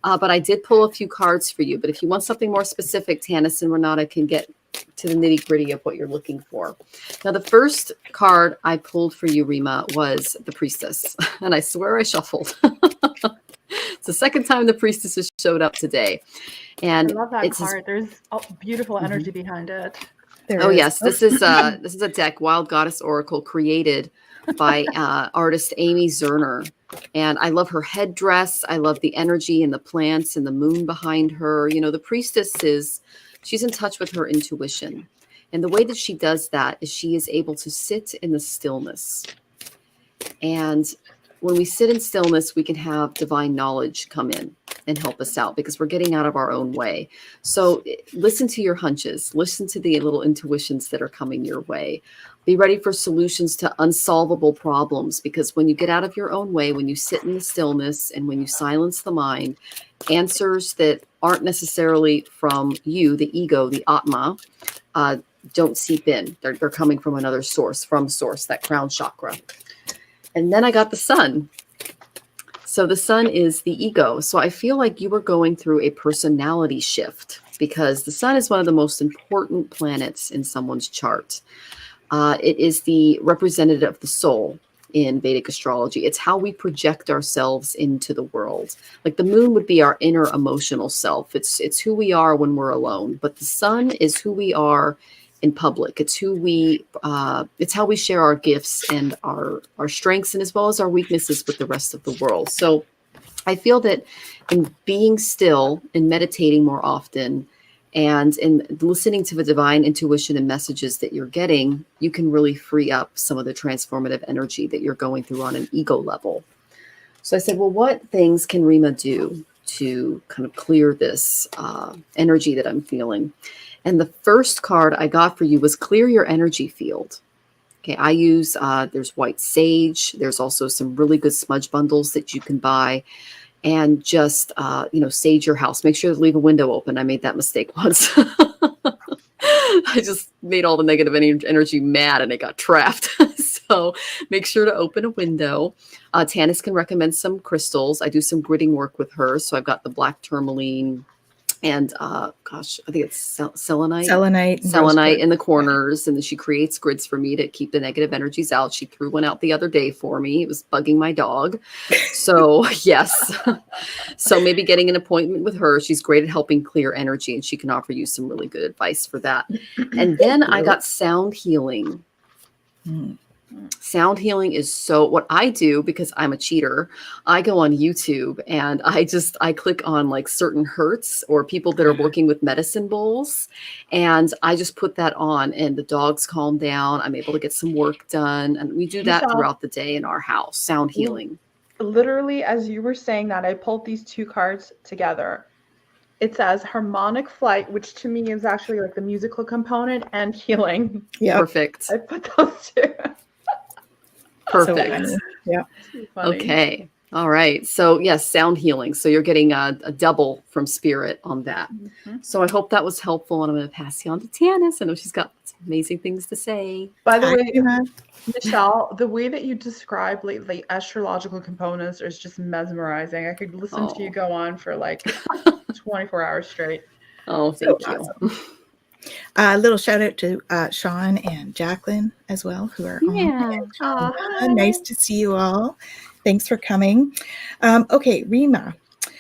But I did pull a few cards for you. But if you want something more specific, Tanys and Renata can get to the nitty gritty of what you're looking for. Now, the first card I pulled for you, Rima, was the Priestess. And I swear I shuffled. It's the second time the Priestess has showed up today. And I love that card. There's beautiful energy behind it. Yes, this is a deck, Wild Goddess Oracle, created by artist Amy Zerner. And I love her headdress. I love the energy and the plants and the moon behind her. You know, the Priestess she's in touch with her intuition. And the way that she does that is she is able to sit in the stillness. And when we sit in stillness, we can have divine knowledge come in and help us out, because we're getting out of our own way. So listen to your hunches, listen to the little intuitions that are coming your way. Be ready for solutions to unsolvable problems, because when you get out of your own way, when you sit in the stillness and when you silence the mind, answers that aren't necessarily from you, the ego, the Atma, don't seep in. They're coming from another source, that crown chakra. And then I got the sun. So the sun is the ego. So I feel like you were going through a personality shift, because the sun is one of the most important planets in someone's chart. It is the representative of the soul in Vedic astrology. It's how we project ourselves into the world. Like the moon would be our inner emotional self. It's who we are when we're alone. But the sun is who we are in public. It's it's how we share our gifts and our strengths, and as well as our weaknesses with the rest of the world. So I feel that in being still and meditating more often, and in listening to the divine intuition and messages that you're getting, you can really free up some of the transformative energy that you're going through on an ego level. So I said, well, what things can Rima do to kind of clear this energy that I'm feeling? And the first card I got for you was clear your energy field. Okay, I use, there's white sage. There's also some really good smudge bundles that you can buy. And just, sage your house. Make sure to leave a window open. I made that mistake once. I just made all the negative energy mad and it got trapped. So make sure to open a window. Tanys can recommend some crystals. I do some gridding work with her. So I've got the black tourmaline and I think it's selenite in the corners. And then she creates grids for me to keep the negative energies out. She threw one out the other day for me. It was bugging my dog. So yes. So maybe getting an appointment with her. She's great at helping clear energy, and she can offer you some really good advice for that. And then I got sound healing. Sound healing is what I do, because I'm a cheater. I go on YouTube and I click on like certain hertz or people that are working with medicine bowls. And I just put that on and the dogs calm down. I'm able to get some work done. And we do that throughout the day in our house, sound healing. Literally, as you were saying that, I pulled these two cards together. it says harmonic flight, which to me is actually like the musical component, and healing. Yeah. Perfect. I put those two. Perfect. So funny. Yeah. Too funny. Okay. All right. So yes, sound healing. So you're getting a double from spirit on that. Mhm. So I hope that was helpful. And I'm going to pass you on to Tanys. I know she's got some amazing things to say. By the Hi, way, Rima. Michelle, the way that you describe lately astrological components is just mesmerizing. I could listen to you go on for like 24 hours straight. Oh, thank So you. A little shout out to Sean and Jacqueline as well, who are Yeah. on. hi. Nice to see you all. Thanks for coming. Okay, Rima.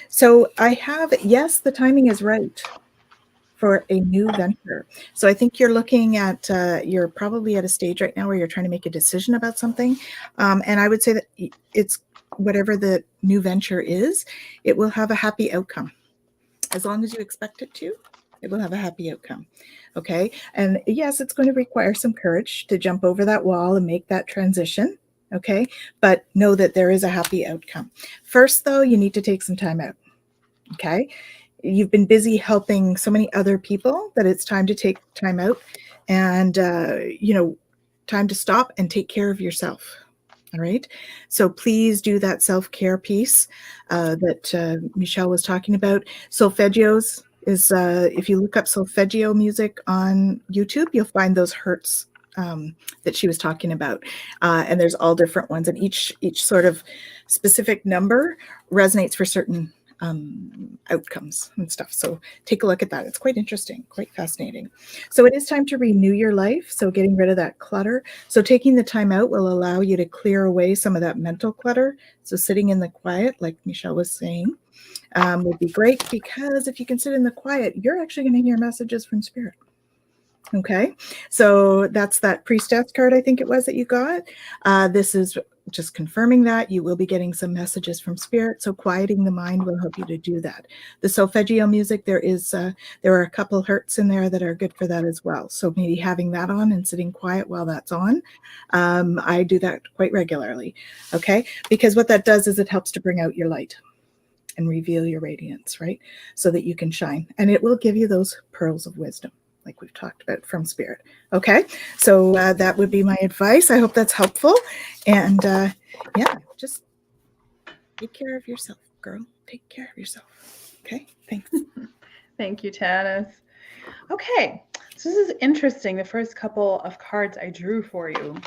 So I have, yes, the timing is right for a new venture. So I think you're looking at, you're probably at a stage right now where you're trying to make a decision about something. And I would say that it's whatever the new venture is, it will have a happy outcome. As long as you expect it to, it will have a happy outcome. Okay. And yes, it's going to require some courage to jump over that wall and make that transition. Okay. But know that there is a happy outcome. First, though, you need to take some time out. Okay. You've been busy helping so many other people that it's time to take time out and, time to stop and take care of yourself. All right. So please do that self-care piece that Michelle was talking about. Solfeggios is, if you look up solfeggio music on YouTube, you'll find those hertz that she was talking about. And there's all different ones, and each sort of specific number resonates for certain outcomes and stuff. So take a look at that. It's quite interesting, quite fascinating. So it is time to renew your life. So getting rid of that clutter. So taking the time out will allow you to clear away some of that mental clutter. So sitting in the quiet, like Michelle was saying, would be great, because if you can sit in the quiet, you're actually going to hear messages from spirit. Okay, so that's that Priestess card, I think it was, that you got. This is just confirming that you will be getting some messages from spirit. So quieting the mind will help you to do that. The solfeggio music, there are a couple hertz in there that are good for that as well. So maybe having that on and sitting quiet while that's on. I do that quite regularly. Okay, because what that does is it helps to bring out your light and reveal your radiance, right? So that you can shine, and it will give you those pearls of wisdom, like we've talked about, from spirit. Okay, so that would be my advice. I hope that's helpful. And just take care of yourself, girl. Take care of yourself. Okay, thanks. Thank you, Tanys. Okay, so this is interesting. The first couple of cards I drew for you.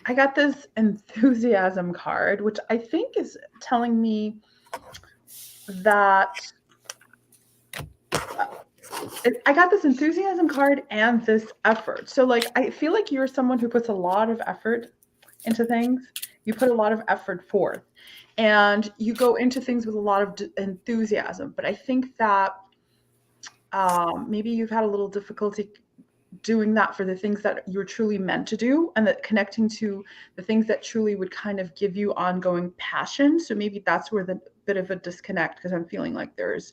I got this enthusiasm card, which I think is telling me that I got this enthusiasm card and this effort. So like, I feel like you're someone who puts a lot of effort into things. You put a lot of effort forth, and you go into things with a lot of enthusiasm. But I think that maybe you've had a little difficulty doing that for the things that you're truly meant to do, and that connecting to the things that truly would kind of give you ongoing passion. So maybe that's where the bit of a disconnect, because I'm feeling like there's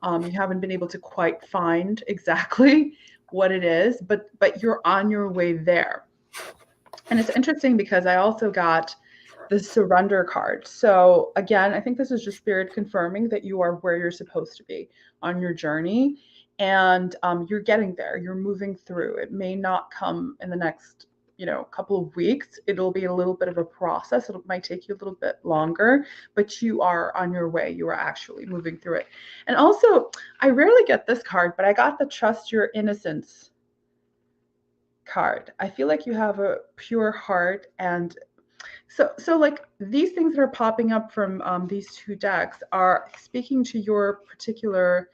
you haven't been able to quite find exactly what it is, but you're on your way there. And it's interesting because I also got the surrender card. So again, I think this is just spirit confirming that you are where you're supposed to be on your journey, and you're getting there. You're moving through. It may not come in the next couple of weeks. It'll be a little bit of a process. It might take you a little bit longer, but you are on your way. You are actually moving through it. And also, I rarely get this card, but I got the trust your innocence card. I feel like you have a pure heart, and so like these things that are popping up from these two decks are speaking to your particular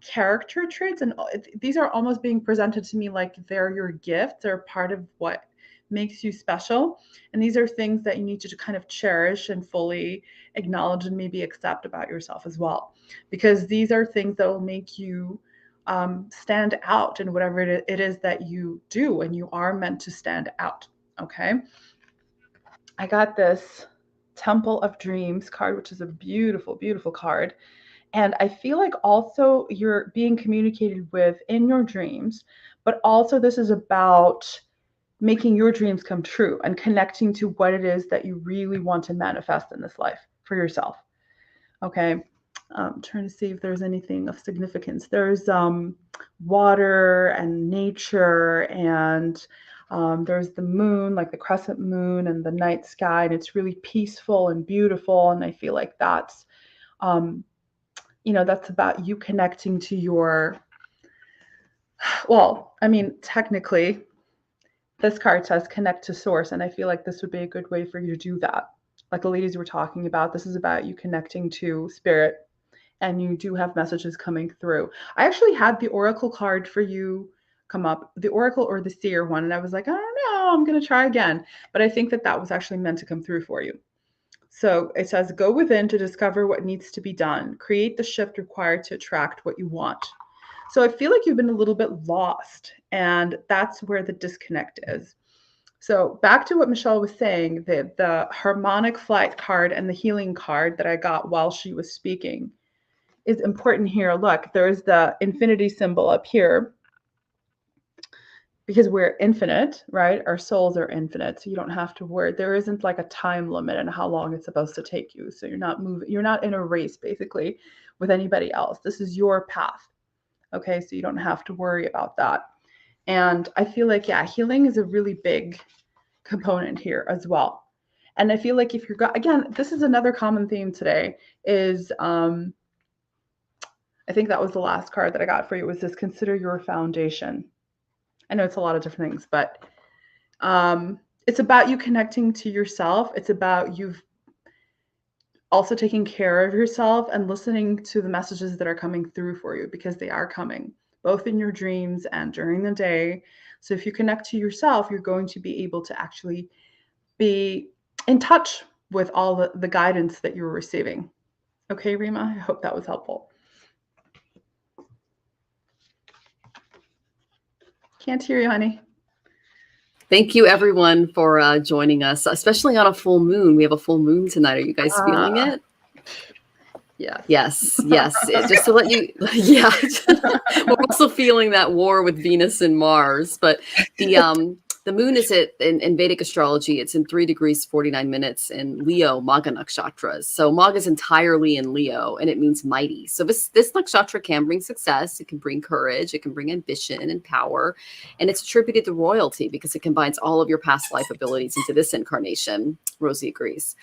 character traits, and these are almost being presented to me like they're your gifts. They're part of what makes you special, and these are things that you need to kind of cherish and fully acknowledge and maybe accept about yourself as well, because these are things that will make you stand out in whatever it is that you do, and you are meant to stand out. Okay, I got this Temple of Dreams card, which is a beautiful, beautiful card. And I feel like also you're being communicated with in your dreams, but also this is about making your dreams come true and connecting to what it is that you really want to manifest in this life for yourself. Okay. Trying to see if there's anything of significance. There's water and nature, and there's the moon, like the crescent moon and the night sky, and it's really peaceful and beautiful. And I feel like that's, that's about you connecting to your, well, I mean, technically, this card says connect to source, and I feel like this would be a good way for you to do that. Like the ladies were talking about, this is about you connecting to spirit, and you do have messages coming through. I actually had the oracle card for you come up, the oracle or the seer one, and I was like, I don't know, I'm going to try again. But I think that was actually meant to come through for you. So it says, go within to discover what needs to be done. Create the shift required to attract what you want. So I feel like you've been a little bit lost, and that's where the disconnect is. So back to what Michelle was saying, the harmonic flight card and the healing card that I got while she was speaking is important here. Look, there's the infinity symbol up here because we're infinite, right? Our souls are infinite. So you don't have to worry. There isn't like a time limit and how long it's supposed to take you. So you're not moving. You're not in a race basically with anybody else. This is your path. Okay. So you don't have to worry about that. And I feel like, yeah, healing is a really big component here as well. And I feel like if you're, again, this is another common theme today is, I think that was the last card that I got for you, was this consider your foundation. I know it's a lot of different things, but it's about you connecting to yourself. It's about you also taking care of yourself and listening to the messages that are coming through for you, because they are coming both in your dreams and during the day. So if you connect to yourself, you're going to be able to actually be in touch with all the guidance that you're receiving. Okay, Rima, I hope that was helpful. Can't hear you, honey. Thank you, everyone, for joining us, especially on a full moon. We have a full moon tonight. Are you guys feeling it? Yeah. Yes. Just to let you, yeah. We're also feeling that war with Venus and Mars, but the moon is in Vedic astrology. It's in 3 degrees 49 minutes in Leo Magha nakshatras. So Magha is entirely in Leo, and it means mighty. So this nakshatra can bring success. It can bring courage. It can bring ambition and power, and it's attributed to royalty because it combines all of your past life abilities into this incarnation. Rosie agrees,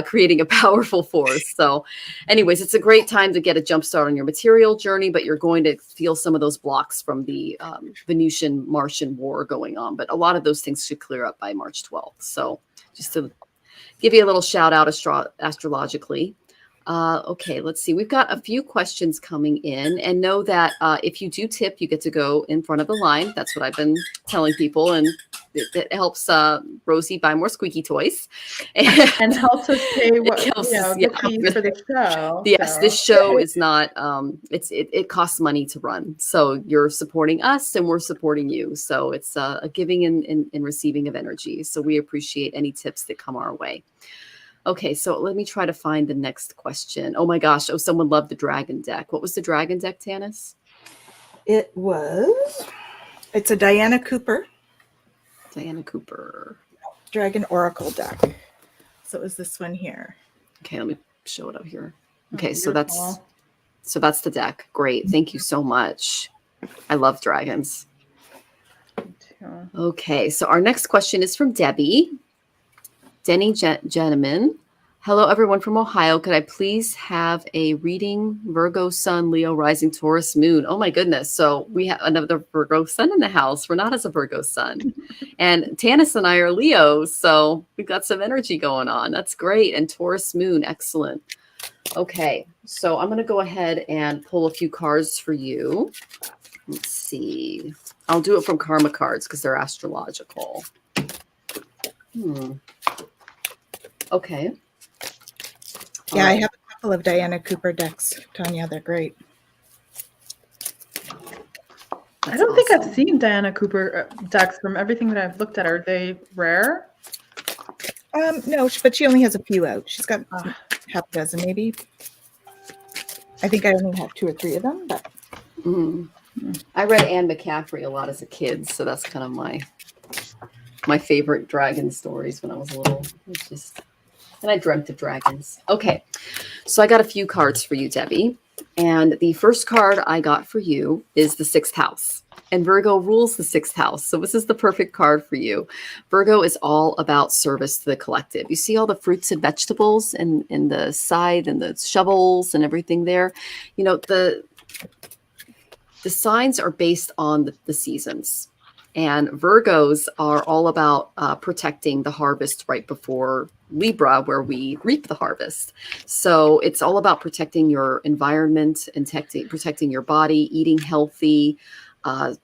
creating a powerful force. So, anyways, it's a great time to get a jump start on your material journey, but you're going to feel some of those blocks from the Venusian-Martian war going on. But a lot of those things should clear up by March 12th. So just to give you a little shout out astrologically. Okay, let's see. We've got a few questions coming in, and know that if you do tip, you get to go in front of the line. That's what I've been telling people, and it helps Rosie buy more squeaky toys, and helps us pay what the fees for the show. Yes, so. This show is not. It costs money to run, so you're supporting us, and we're supporting you. So it's a giving and receiving of energy. So we appreciate any tips that come our way. Okay, so let me try to find the next question. Oh my gosh! Oh, someone loved the dragon deck. What was the dragon deck, Tanys? It's a Diana Cooper Dragon Oracle deck. So it was this one here. Okay, let me show it up here. Okay, so that's the deck. Great, thank you so much. I love dragons. Okay, so our next question is from Debbie. Denny Gentleman. Hello, everyone from Ohio. Could I please have a reading? Virgo Sun, Leo Rising, Taurus Moon. Oh my goodness. So we have another Virgo Sun in the house. Renata's as a Virgo Sun. And Tanys and I are Leos. So we've got some energy going on. That's great. And Taurus Moon. Excellent. Okay. So I'm going to go ahead and pull a few cards for you. Let's see. I'll do it from Karma cards because they're astrological. Okay. Yeah, I have a couple of Diana Cooper decks, Tanya. They're great. I don't think I've seen Diana Cooper decks. From everything that I've looked at. Are they rare? No, but she only has a few out. She's got half a dozen, maybe. I think I only have 2 or 3 of them. But I read Anne McCaffrey a lot as a kid, so that's kind of my favorite dragon stories when I was little. It's just And I dreamt of dragons. Okay, so I got a few cards for you, Debbie. And the first card I got for you is the 6th house. And Virgo rules the 6th house. So this is the perfect card for you. Virgo is all about service to the collective. You see all the fruits and vegetables and the side and the shovels and everything there. You know, the signs are based on the seasons. And Virgos are all about protecting the harvest right before Libra, where we reap the harvest. So it's all about protecting your environment and protecting your body, eating healthy,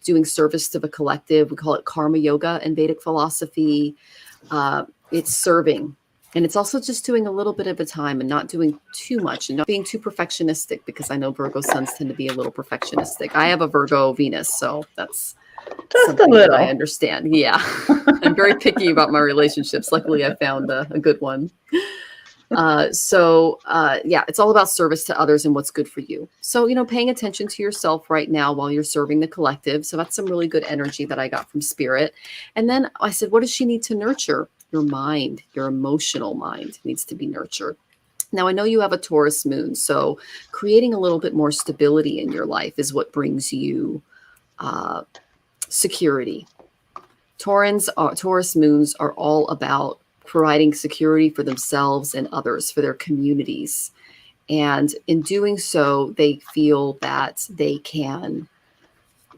doing service to the collective. We call it karma yoga in Vedic philosophy. It's serving. And it's also just doing a little bit at a time and not doing too much and not being too perfectionistic, because I know Virgo suns tend to be a little perfectionistic. I have a Virgo Venus, so that's just a little. I understand. Yeah. I'm very picky about my relationships. Luckily, I found a good one. Yeah, it's all about service to others and what's good for you. So, you know, paying attention to yourself right now while you're serving the collective. So that's some really good energy that I got from Spirit. And then I said, what does she need to nurture? Your mind, your emotional mind needs to be nurtured. Now, I know you have a Taurus moon, so creating a little bit more stability in your life is what brings you security. Taurus moons are all about providing security for themselves and others, for their communities. And in doing so, they feel that they can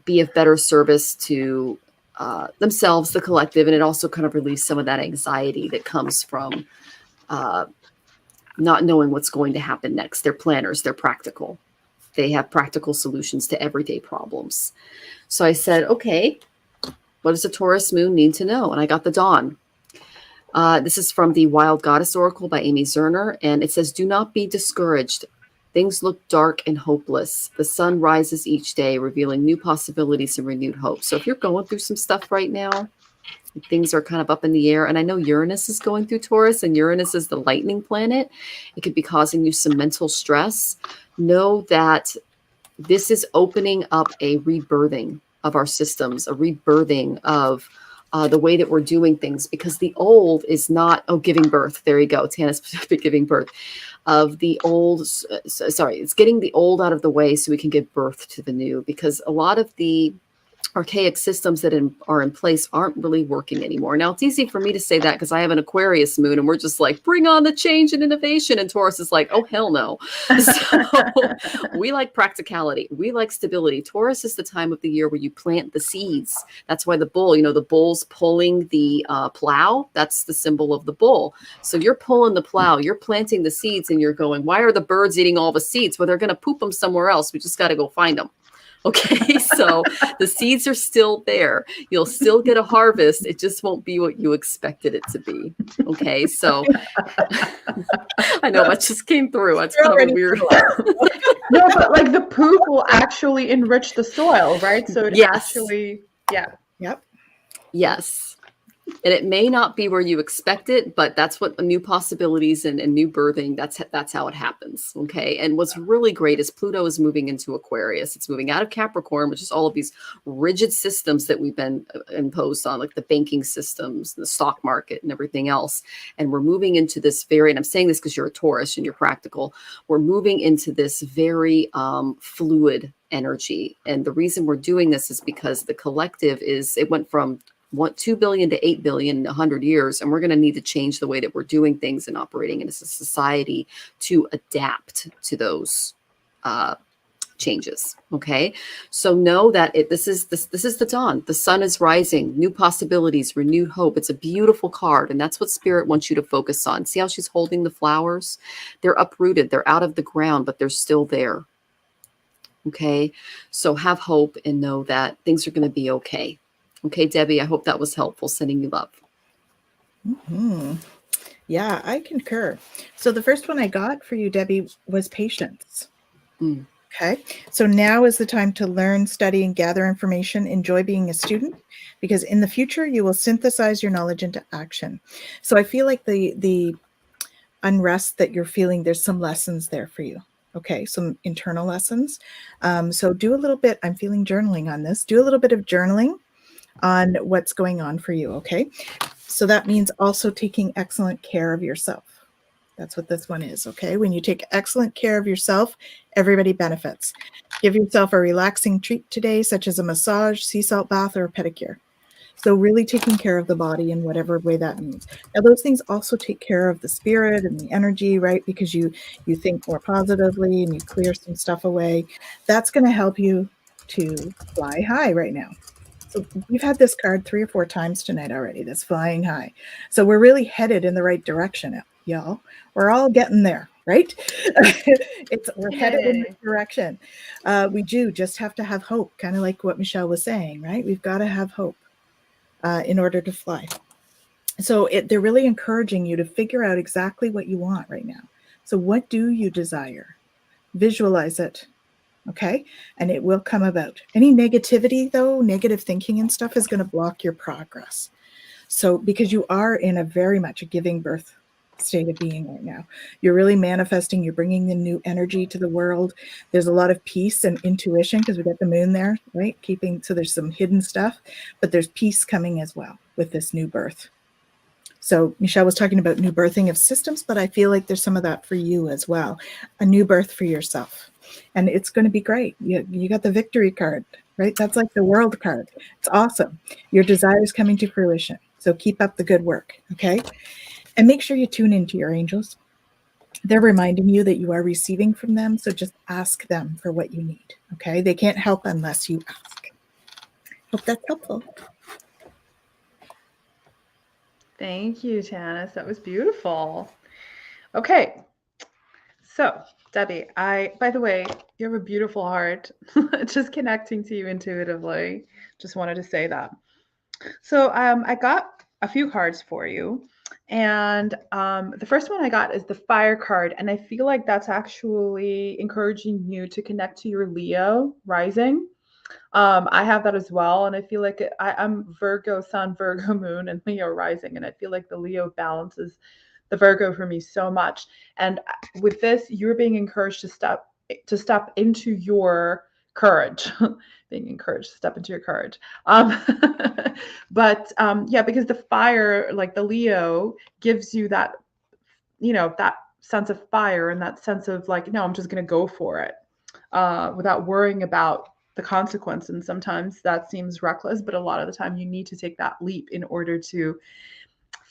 be of better service to themselves, the collective, and it also kind of relieves some of that anxiety that comes from not knowing what's going to happen next. They're planners, they're practical. They have practical solutions to everyday problems. So I said, okay, what does a Taurus moon need to know? And I got the Dawn. This is from the Wild Goddess Oracle by Amy Zerner. And it says, do not be discouraged. Things look dark and hopeless. The sun rises each day, revealing new possibilities and renewed hope. So if you're going through some stuff right now, things are kind of up in the air. And I know Uranus is going through Taurus, and Uranus is the lightning planet. It could be causing you some mental stress. Know that this is opening up a rebirthing of our systems, a rebirthing of the way that we're doing things, because the old is not, giving birth. There you go. Tanys giving birth of the old. Sorry, it's getting the old out of the way so we can give birth to the new, because a lot of the archaic systems that are in place aren't really working anymore. Now, it's easy for me to say that because I have an Aquarius moon and we're just like, bring on the change and innovation. And Taurus is like, oh, hell no. So we like practicality. We like stability. Taurus is the time of the year where you plant the seeds. That's why the bull, the bull's pulling the plow. That's the symbol of the bull. So you're pulling the plow, you're planting the seeds, and you're going, why are the birds eating all the seeds? Well, they're going to poop them somewhere else. We just got to go find them. Okay, so the seeds are still there. You'll still get a harvest. It just won't be what you expected it to be. Okay, so I know that just came through. That's kind of weird. No, but like the poop will actually enrich the soil, right? So it actually, yeah. Yep. Yes. And it may not be where you expect it, but that's what new possibilities and new birthing, that's how it happens. Okay. And what's really great is Pluto is moving into Aquarius. It's moving out of Capricorn, which is all of these rigid systems that we've been imposed on, like the banking systems, the stock market and everything else. And we're moving into this and I'm saying this because you're a Taurus and you're practical. We're moving into this very fluid energy. And the reason we're doing this is because the collective it went from 2 billion to 8 billion in 100 years. And we're going to need to change the way that we're doing things and operating in a society to adapt to those changes. Okay. So know that this is the dawn. The sun is rising, new possibilities, renewed hope. It's a beautiful card. And that's what Spirit wants you to focus on. See how she's holding the flowers? They're uprooted. They're out of the ground, but they're still there. Okay. So have hope and know that things are going to be okay. Okay, Debbie, I hope that was helpful. Sending you love. Mm-hmm. Yeah, I concur. So the first one I got for you, Debbie, was patience. Okay, so now is the time to learn, study, and gather information. Enjoy being a student, because in the future, you will synthesize your knowledge into action. So I feel like the unrest that you're feeling, there's some lessons there for you. Okay, some internal lessons. So do a little bit, I'm feeling journaling on this. Do a little bit of journaling on what's going on for you. Okay. So that means also taking excellent care of yourself. That's what this one is, okay? When you take excellent care of yourself, everybody benefits. Give yourself a relaxing treat today, such as a massage, sea salt bath, or a pedicure. So really taking care of the body in whatever way that means. Now, those things also take care of the spirit and the energy, right? Because you think more positively and you clear some stuff away. That's going to help you to fly high right now. So we've had this card 3 or 4 times tonight already, this flying high. So we're really headed in the right direction, y'all. We're all getting there, right? We're headed in the direction. We do just have to have hope, kind of like what Michelle was saying, right? We've got to have hope in order to fly. So they're really encouraging you to figure out exactly what you want right now. So what do you desire? Visualize it. Okay. And it will come about. Any negativity, though, negative thinking and stuff is going to block your progress. So because you are in a very much a giving birth state of being right now, you're really manifesting, you're bringing the new energy to the world. There's a lot of peace and intuition because we got the moon there, right? So there's some hidden stuff, but there's peace coming as well with this new birth. So Michelle was talking about new birthing of systems, but I feel like there's some of that for you as well. A new birth for yourself. And it's going to be great. You got the victory card, right? That's like the world card. It's awesome. Your desire is coming to fruition. So keep up the good work, okay? And make sure you tune into your angels. They're reminding you that you are receiving from them. So just ask them for what you need, okay? They can't help unless you ask. Hope that's helpful. Thank you, Tanys. That was beautiful. Okay. So, Debbie, by the way, you have a beautiful heart. Just connecting to you intuitively. Just wanted to say that. So, I got a few cards for you. And the first one I got is the fire card. And I feel like that's actually encouraging you to connect to your Leo rising. I have that as well. And I feel like I'm Virgo sun, Virgo moon, and Leo rising. And I feel like the Leo balances the Virgo for me so much. And with this, you're being encouraged to step into your courage. Being encouraged to step into your courage. But yeah, because the fire, like the Leo, gives you that, that sense of fire and that sense of like, no, I'm just going to go for it without worrying about the consequence. And sometimes that seems reckless, but a lot of the time you need to take that leap in order to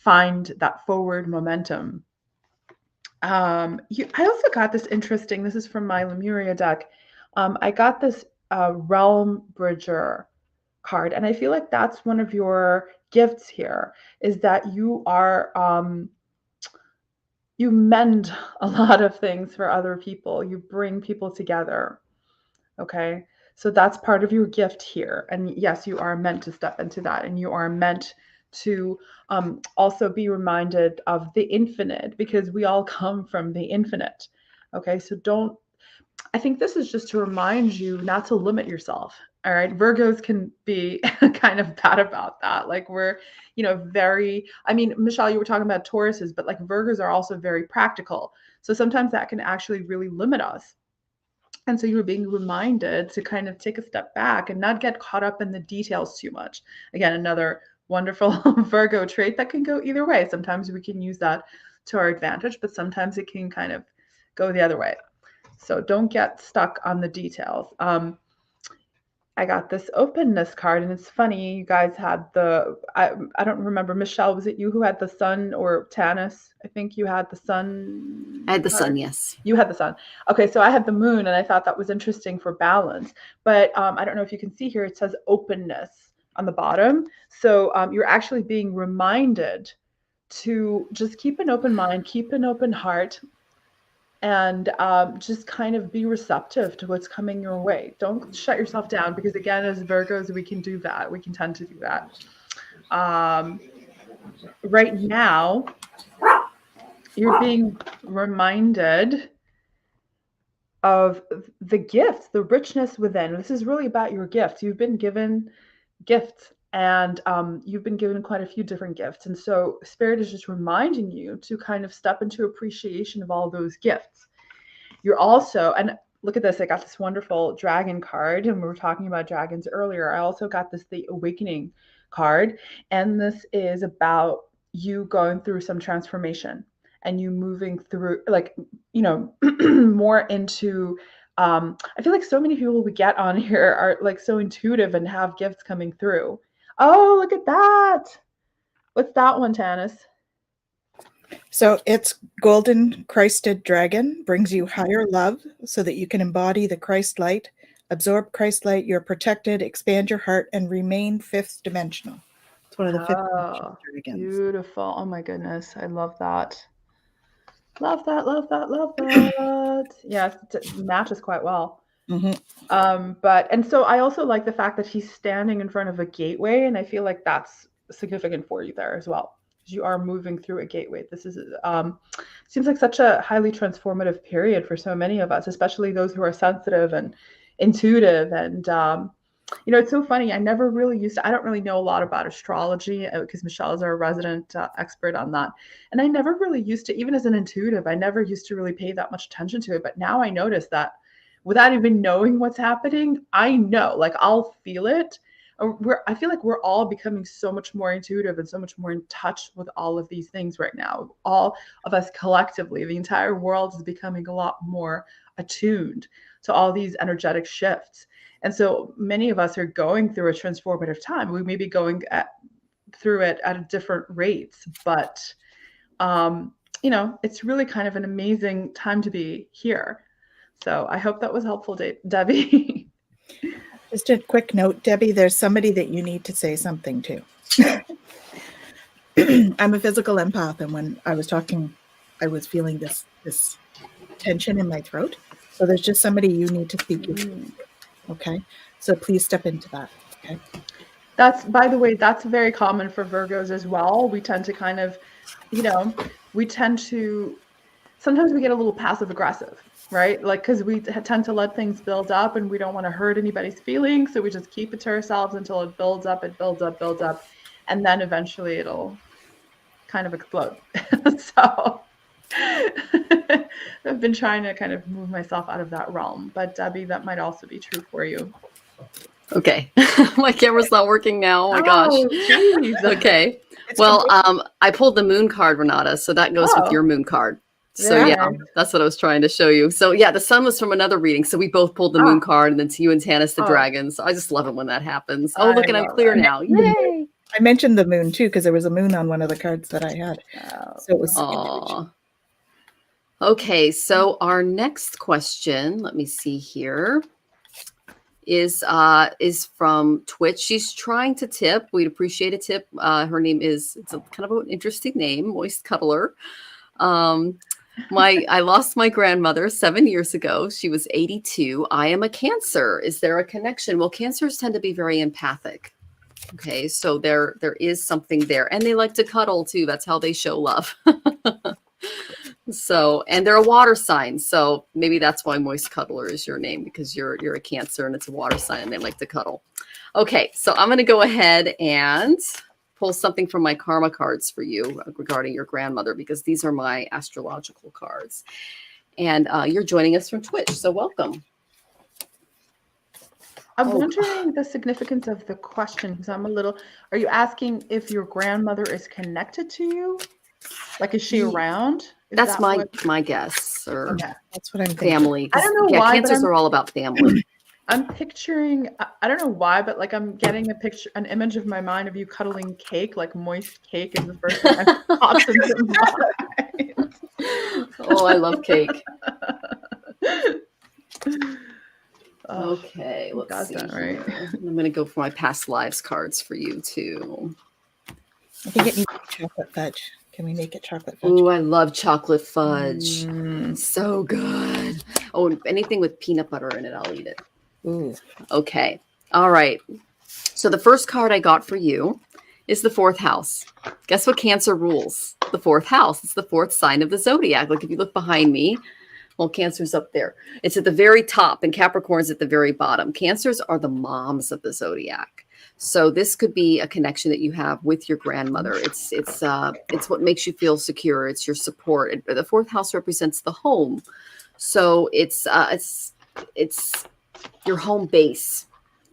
find that forward momentum. I also got this interesting, this is from my Lemuria deck. I got this Realm Bridger card, and I feel like that's one of your gifts here, is that you are, you mend a lot of things for other people. You bring people together. Okay. So that's part of your gift here. And yes, you are meant to step into that, and you are meant to also be reminded of the infinite, because we all come from the infinite. Okay. So I think this is just to remind you not to limit yourself. All right. Virgos can be kind of bad about that. Like we're, Michelle, you were talking about Tauruses, but like Virgos are also very practical. So sometimes that can actually really limit us. And so you're being reminded to kind of take a step back and not get caught up in the details too much. Again, another wonderful Virgo trait that can go either way. Sometimes we can use that to our advantage, but sometimes it can kind of go the other way. So don't get stuck on the details. I got this openness card, and it's funny, you guys had I don't remember, Michelle, was it you who had the sun, or Tanys? I think you had the sun. I had the sun, yes. You had the sun. Okay, so I had the moon, and I thought that was interesting for balance. But I don't know if you can see here, it says openness on the bottom. So you're actually being reminded to just keep an open mind, keep an open heart, and just kind of be receptive to what's coming your way. Don't shut yourself down, because again, as Virgos, we can do that. We can tend to do that. Right now, you're being reminded of the gifts, the richness within. This is really about your gifts. You've been given gifts, and you've been given quite a few different gifts. And so Spirit is just reminding you to kind of step into appreciation of all those gifts. You're also, and look at this, I got this wonderful dragon card, and we were talking about dragons earlier. I also got the Awakening card, and this is about you going through some transformation. and you moving through, like, you know, more into, I feel like so many people we get on here are like so intuitive and have gifts coming through. Oh, look at that. What's that one, Tanys? So it's golden Christed dragon, brings you higher love so that you can embody the Christ light, absorb Christ light, you're protected, expand your heart, and remain fifth dimensional. It's one of the fifth dimensional dragons. Beautiful. Oh my goodness. I love that. Love that, love that, love that. Yes, it matches quite well. And so I also like the fact that he's standing in front of a gateway, and I feel like that's significant for you there as well. You are moving through a gateway. This is seems like such a highly transformative period for so many of us, especially those who are sensitive and intuitive. And you know, it's so funny. I never really I don't really know a lot about astrology because Michelle is our resident expert on that. And I never really used to, even as an intuitive, I never used to really pay that much attention to it. But now I notice that without even knowing what's happening, I know, like, I'll feel it. I feel like we're all becoming so much more intuitive and so much more in touch with all of these things right now. All of us collectively, the entire world is becoming a lot more attuned to all these energetic shifts. And so many of us are going through a transformative time. We may be going through it at different rates, but you know, it's really kind of an amazing time to be here. So I hope that was helpful, Debbie. Just a quick note, Debbie, there's somebody that you need to say something to. I'm a physical empath, and when I was talking, I was feeling this tension in my throat. So there's just somebody you need to speak to. Okay, so please step into that. Okay. That's, by the way, that's very common for Virgos as well. We tend to kind of, you know, sometimes we get a little passive aggressive, right? Like, because we tend to let things build up and we don't want to hurt anybody's feelings. So we just keep it to ourselves until it builds up, builds up. And then eventually it'll kind of explode. So I've been trying to kind of move myself out of that realm. But Debbie, that might also be true for you. Okay. My camera's not working now. Oh my gosh. Geez. Okay. Well, I pulled the moon card, Renata. So that goes with your moon card. So yeah, that's what I was trying to show you. So yeah, the sun was from another reading. So we both pulled the moon card, and then to you and Tanys the dragons. So I just love it when that happens. Oh, look, and I'm clear now. Yay. I mentioned the moon too, because there was a moon on one of the cards that I had. So it was. Okay, so our next question, let me see here, is from Twitch. She's trying to tip. We'd appreciate a tip. Her name is, it's a kind of an interesting name, Moist Cuddler. I lost my grandmother 7 years ago. She was 82. I am a Cancer. Is there a connection? Well, Cancers tend to be very empathic. Okay, so there is something there, and they like to cuddle too. That's how they show love. So, and they're a water sign, so maybe that's why Moist Cuddler is your name, because you're a Cancer and it's a water sign and they like to cuddle. Okay, so I'm going to go ahead and pull something from my karma cards for you regarding your grandmother, because these are my astrological cards. And you're joining us from Twitch, so welcome. I'm wondering the significance of the question, because are you asking if your grandmother is connected to you? Like, is she around? That's my guess. Or that's what I'm thinking. Family. I don't know why. Cancers are all about family. I'm picturing, I don't know why, but like I'm getting an image of my mind of you cuddling cake, like moist cake is the first thing that pops into my mind. Oh, I love cake. Okay, let's see. Right. I'm going to go for my past lives cards for you too. I think it needs chocolate fudge. Can we make it chocolate fudge? Oh, I love chocolate fudge. So good. Oh, and anything with peanut butter in it, I'll eat it. Ooh. Okay. All right. So the first card I got for you is the fourth house. Guess what Cancer rules? The fourth house. It's the fourth sign of the zodiac. Like if you look behind me, well, Cancer's up there. It's at the very top and Capricorn's at the very bottom. Cancers are the moms of the zodiac. So this could be a connection that you have with your grandmother. It's what makes you feel secure. It's your support. The fourth house represents the home. So it's your home base.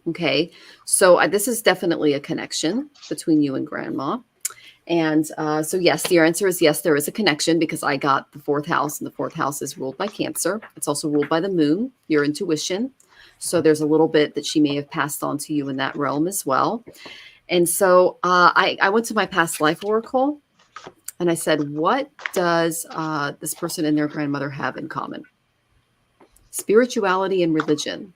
Okay. So this is definitely a connection between you and grandma. And so yes, the answer is yes, there is a connection because I got the fourth house, and the fourth house is ruled by Cancer. It's also ruled by the moon, your intuition. So there's a little bit that she may have passed on to you in that realm as well. And so I went to my past life oracle and I said, what does this person and their grandmother have in common? Spirituality and religion.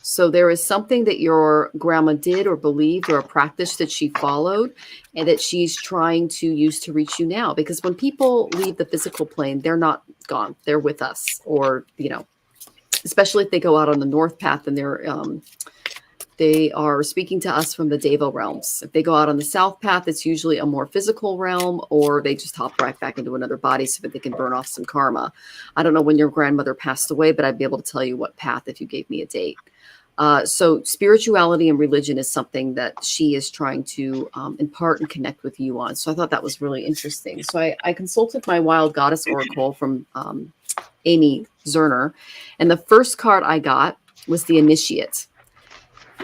So there is something that your grandma did or believed, or a practice that she followed, and that she's trying to use to reach you now. Because when people leave the physical plane, they're not gone. They're with us. Or, you know, especially if they go out on the north path and they are speaking to us from the Deva realms. If they go out on the south path, it's usually a more physical realm, or they just hop right back into another body so that they can burn off some karma. I don't know when your grandmother passed away, but I'd be able to tell you what path if you gave me a date. So spirituality and religion is something that she is trying to impart and connect with you on. So I thought that was really interesting. So I consulted my Wild Goddess Oracle from Amy Zerner. And the first card I got was the Initiate.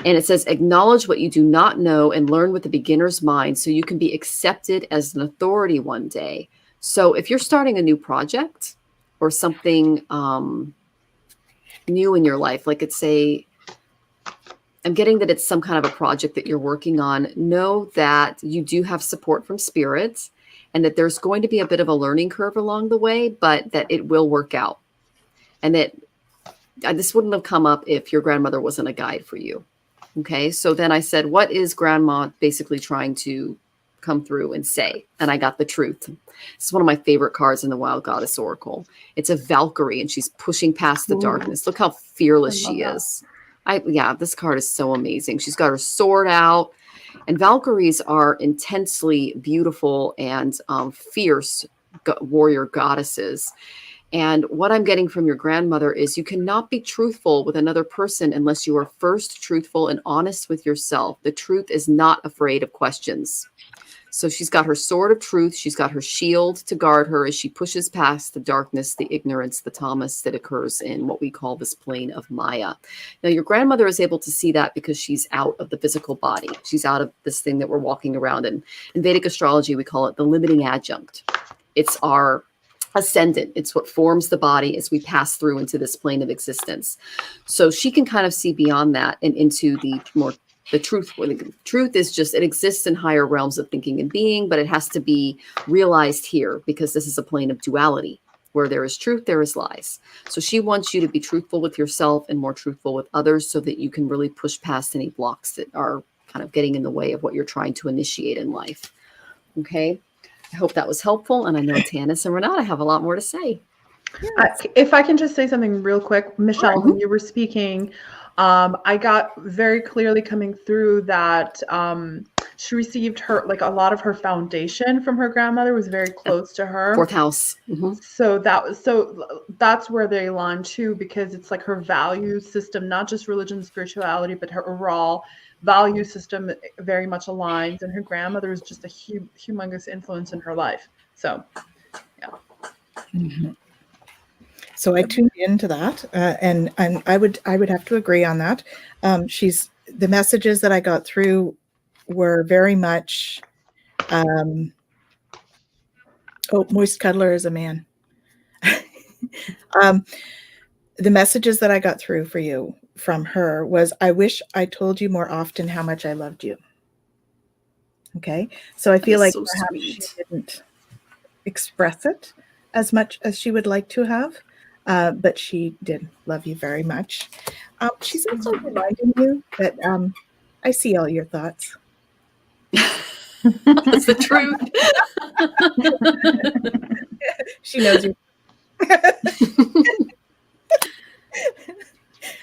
And it says, acknowledge what you do not know and learn with the beginner's mind so you can be accepted as an authority one day. So if you're starting a new project or something new in your life, like it's I'm getting that it's some kind of a project that you're working on, know that you do have support from spirits and that there's going to be a bit of a learning curve along the way, but that it will work out. And that this wouldn't have come up if your grandmother wasn't a guide for you. Okay. So then I said, what is grandma basically trying to come through and say? And I got the Truth. It's one of my favorite cards in the Wild Goddess Oracle. It's a Valkyrie and she's pushing past the darkness. Look how fearless she is. This card is so amazing. She's got her sword out, and Valkyries are intensely beautiful and fierce warrior goddesses. And what I'm getting from your grandmother is you cannot be truthful with another person unless you are first truthful and honest with yourself. The truth is not afraid of questions. So she's got her sword of truth. She's got her shield to guard her as she pushes past the darkness, the ignorance, the tamas that occurs in what we call this plane of Maya. Now, your grandmother is able to see that because she's out of the physical body. She's out of this thing that we're walking around in. In Vedic astrology, we call it the limiting adjunct. It's our ascendant. It's what forms the body as we pass through into this plane of existence. So she can kind of see beyond that and into the truth. The truth is just, it exists in higher realms of thinking and being, but it has to be realized here because this is a plane of duality. Where there is truth, there is lies. So she wants you to be truthful with yourself and more truthful with others so that you can really push past any blocks that are kind of getting in the way of what you're trying to initiate in life. Okay. I hope that was helpful. And I know Tanys and Renata have a lot more to say. If I can just say something real quick, Michelle, when you were speaking, I got very clearly coming through that she received a lot of her foundation from her grandmother was very close to her. Fourth house. Mm-hmm. So that's where they align too, because it's like her value system, not just religion and spirituality, but her overall value system very much aligns. And her grandmother is just a humongous influence in her life. So, yeah. Mm-hmm. So I tuned into that, and I would have to agree on that. The messages that I got through were very much, moist cuddler is a man. The messages that I got through for you from her was, I wish I told you more often how much I loved you. Okay, so I feel like so perhaps sweet. she didn't express it as much as she would like to have. But she did love you very much. She's also reminding you that I see all your thoughts. That's the truth. She knows you.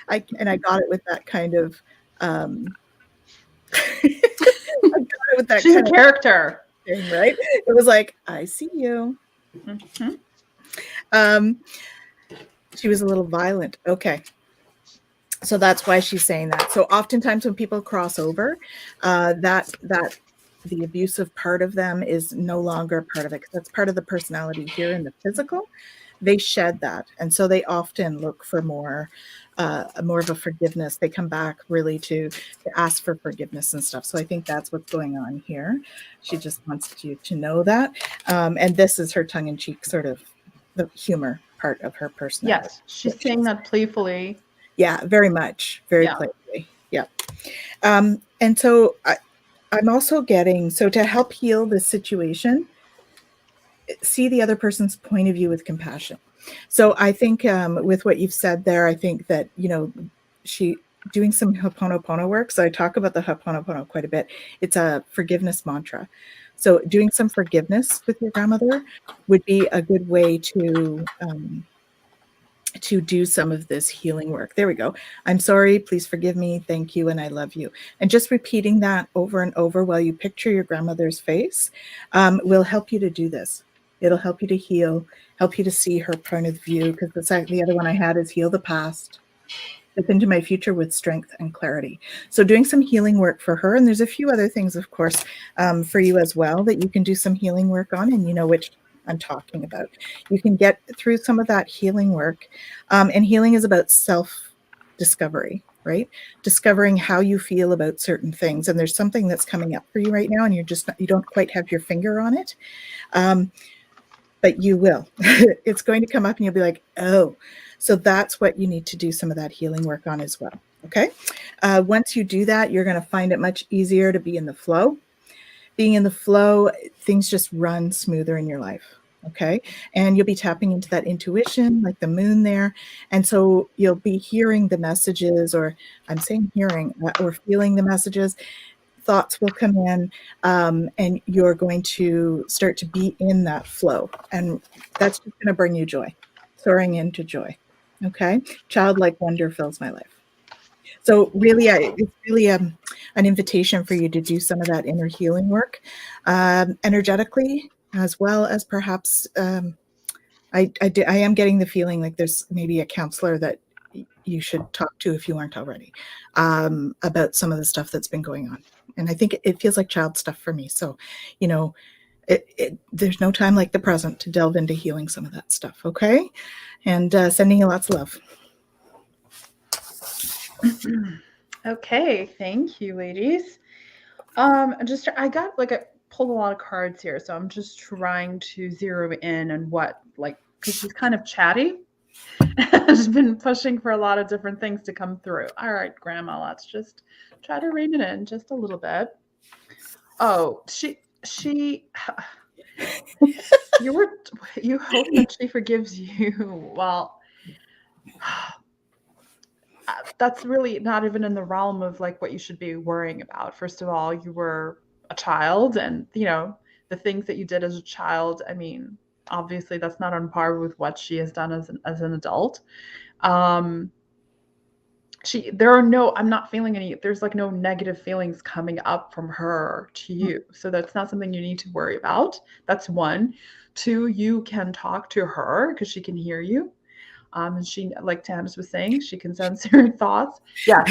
I got it with that kind of. I got it with that. She's kind a character, thing, right? It was like, I see you. Mm-hmm. She was a little violent. Okay. So that's why she's saying that. So oftentimes when people cross over, that the abusive part of them is no longer part of it, because that's part of the personality here in the physical. They shed that. And so they often look for more more of a forgiveness. They come back really to ask for forgiveness and stuff. So I think that's what's going on here. She just wants you to know that. And this is her tongue-in-cheek sort of the humor part of her personality. Yes, she's saying that playfully. Yeah, very much. Very playfully. Yeah. And so I'm also getting, so to help heal this situation, see the other person's point of view with compassion. So I think with what you've said there, I think that, she doing some Ho'oponopono work. So I talk about the Ho'oponopono quite a bit. It's a forgiveness mantra. So doing some forgiveness with your grandmother would be a good way to do some of this healing work. There we go. I'm sorry, please forgive me, thank you, and I love you. And just repeating that over and over while you picture your grandmother's face will help you to do this. It'll help you to heal, help you to see her point of view, because the other one I had is heal the past, step into my future with strength and clarity. So doing some healing work for her. And there's a few other things, of course, for you as well that you can do some healing work on, and you know which I'm talking about. You can get through some of that healing work. And healing is about self-discovery, right? Discovering how you feel about certain things. And there's something that's coming up for you right now, and you don't quite have your finger on it. But you will. It's going to come up and you'll be like, oh, so that's what you need to do some of that healing work on as well. Okay. Once you do that, you're going to find it much easier to be in the flow. Being in the flow, things just run smoother in your life. Okay. And you'll be tapping into that intuition, like the moon there. And so you'll be hearing the messages, or I'm saying hearing, or feeling the messages. Thoughts will come in, and you're going to start to be in that flow. And that's just going to bring you joy, soaring into joy. Okay. Childlike wonder fills my life. So really, it's really an invitation for you to do some of that inner healing work energetically, as well as perhaps I am getting the feeling like there's maybe a counselor that you should talk to if you aren't already about some of the stuff that's been going on. And I think it feels like child stuff for me. So, there's no time like the present to delve into healing some of that stuff. Okay. And sending you lots of love. Okay, thank you, ladies. I pulled a lot of cards here, so I'm just trying to zero in on because she's kind of chatty. She's been pushing for a lot of different things to come through. All right, Grandma, let's just try to rein it in just a little bit. Oh, she you hope that she forgives you. Well, that's really not even in the realm of like what you should be worrying about. First of all, you were a child, and the things that you did as a child, I mean, obviously that's not on par with what she has done as an adult. I'm not feeling there's like no negative feelings coming up from her to you. So that's not something you need to worry about. That's one. Two, you can talk to her because she can hear you. And she, like Tanys was saying, she can sense your thoughts. Yeah.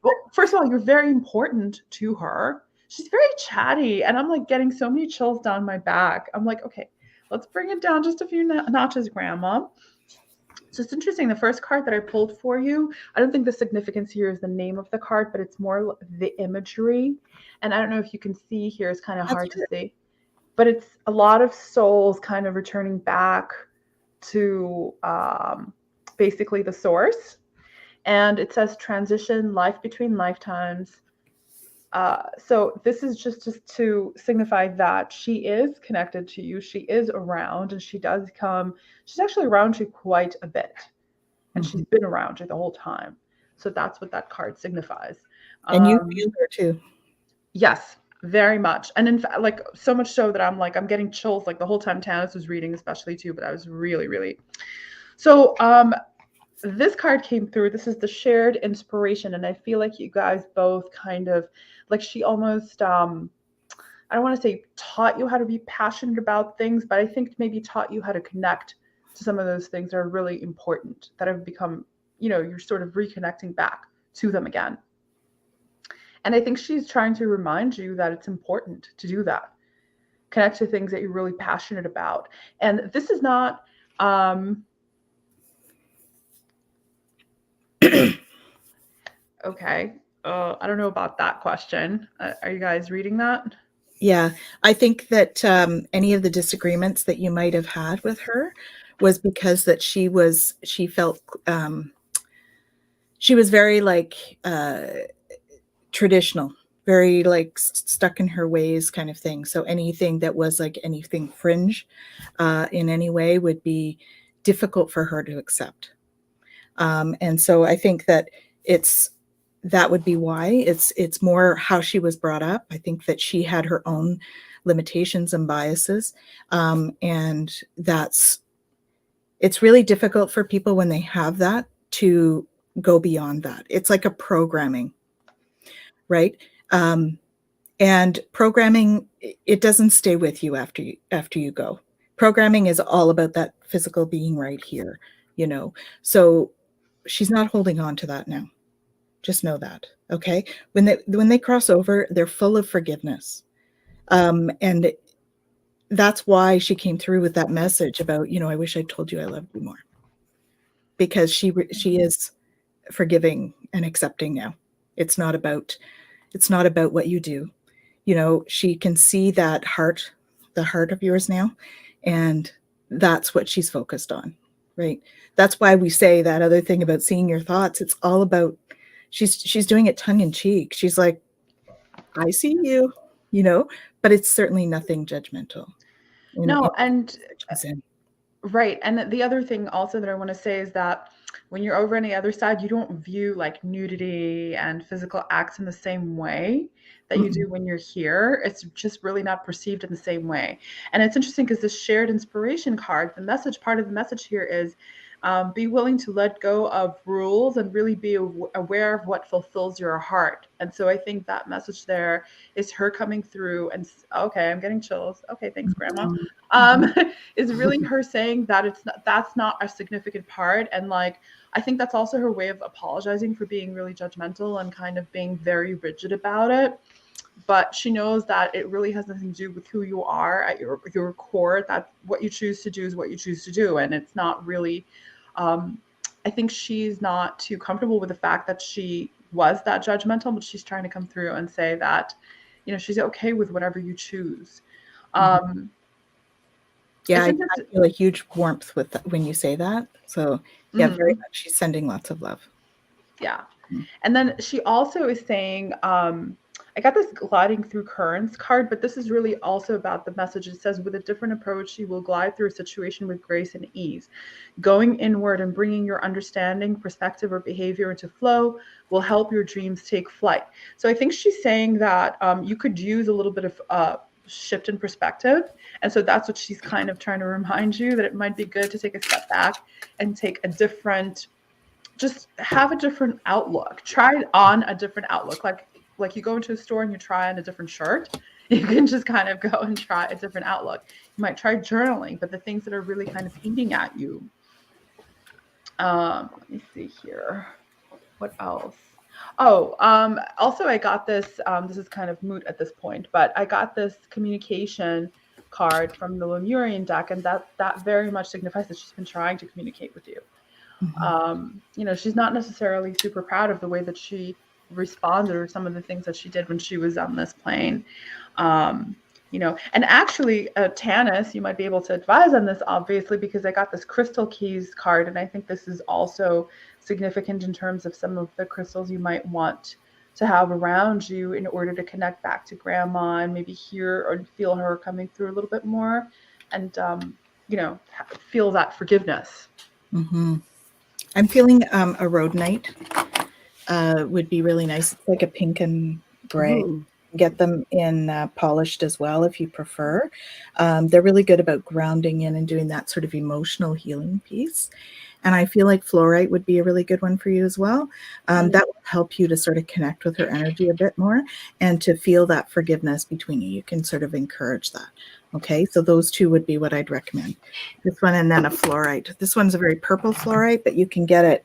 Well, first of all, you're very important to her. She's very chatty, and I'm like getting so many chills down my back. I'm like, okay, let's bring it down just a few notches, Grandma. So it's interesting. The first card that I pulled for you, I don't think the significance here is the name of the card, but it's more the imagery. And I don't know if you can see here, it's kind of hard to see, but it's a lot of souls kind of returning back to basically the source. And it says transition, life between lifetimes. So this is just to signify that she is connected to you. She is around, and she's actually around you quite a bit. And she's been around you the whole time. So that's what that card signifies. And you feel her too. Yes, very much. And in fact, like so much so that I'm getting chills like the whole time Tanys was reading, especially too, but I was really, really. So this card came through. This is the shared inspiration. And I feel like you guys both kind of like she almost, I don't want to say taught you how to be passionate about things, but I think maybe taught you how to connect to some of those things that are really important, that have become, you're sort of reconnecting back to them again. And I think she's trying to remind you that it's important to do that. Connect to things that you're really passionate about. And this is not, Okay. I don't know about that question. Are you guys reading that? Yeah, I think that any of the disagreements that you might have had with her was because that she felt she was very like traditional, very like stuck in her ways kind of thing. So anything that was like anything fringe in any way would be difficult for her to accept. And so I think that that would be why. It's more how she was brought up. I think that she had her own limitations and biases, and it's really difficult for people when they have that to go beyond that. It's like a programming, right? And programming, it doesn't stay with you after you go. Programming is all about that physical being right here, So she's not holding on to that now. Just know that, okay? When they cross over, they're full of forgiveness, and that's why she came through with that message about, I wish I told you I loved you more, because she is forgiving and accepting now. It's not about what you do. She can see that the heart of yours now, and that's what she's focused on, right? That's why we say that other thing about seeing your thoughts. It's all about, she's doing it tongue in cheek. She's like, I see you, but it's certainly nothing judgmental. No, and right. And the other thing also that I want to say is that when you're over on the other side, you don't view like nudity and physical acts in the same way that you do when you're here. It's just really not perceived in the same way. And it's interesting because this shared inspiration card, part of the message here is be willing to let go of rules and really be aware of what fulfills your heart. And so I think that message there is her coming through and, okay, I'm getting chills. Okay, thanks, Grandma. Is really her saying that that's not a significant part. And like, I think that's also her way of apologizing for being really judgmental and kind of being very rigid about it. But she knows that it really has nothing to do with who you are at your core, that what you choose to do is what you choose to do. And it's not really, I think she's not too comfortable with the fact that she was that judgmental, but she's trying to come through and say that, she's okay with whatever you choose. Yeah, I feel a huge warmth when you say that. So yeah, very much. She's sending lots of love. Yeah. And then she also is saying, I got this gliding through currents card, but this is really also about the message. It says, with a different approach, you will glide through a situation with grace and ease. Going inward and bringing your understanding, perspective, or behavior into flow will help your dreams take flight. So I think she's saying that you could use a little bit of shift in perspective. And so that's what she's kind of trying to remind you, that it might be good to take a step back and take just have a different outlook. Try on a different outlook. Like you go into a store and you try on a different shirt, you can just kind of go and try a different outlook. You might try journaling, but the things that are really kind of eating at you. Let me see here. What else? Oh, also I got this, this is kind of moot at this point, but I got this communication card from the Lemurian deck, and that very much signifies that she's been trying to communicate with you. She's not necessarily super proud of the way that she responded or some of the things that she did when she was on this plane. And actually, Tanys, you might be able to advise on this, obviously, because I got this crystal keys card, and I think this is also significant in terms of some of the crystals you might want to have around you in order to connect back to Grandma and maybe hear or feel her coming through a little bit more, and feel that forgiveness. I'm feeling a rhodonite would be really nice. It's like a pink and gray. Get them in polished as well if you prefer. They're really good about grounding in and doing that sort of emotional healing piece. And I feel like fluorite would be a really good one for you as well. That will help you to sort of connect with her energy a bit more and to feel that forgiveness between you. You can sort of encourage that. Okay, so those two would be what I'd recommend. This one and then a fluorite. This one's a very purple fluorite, but you can get it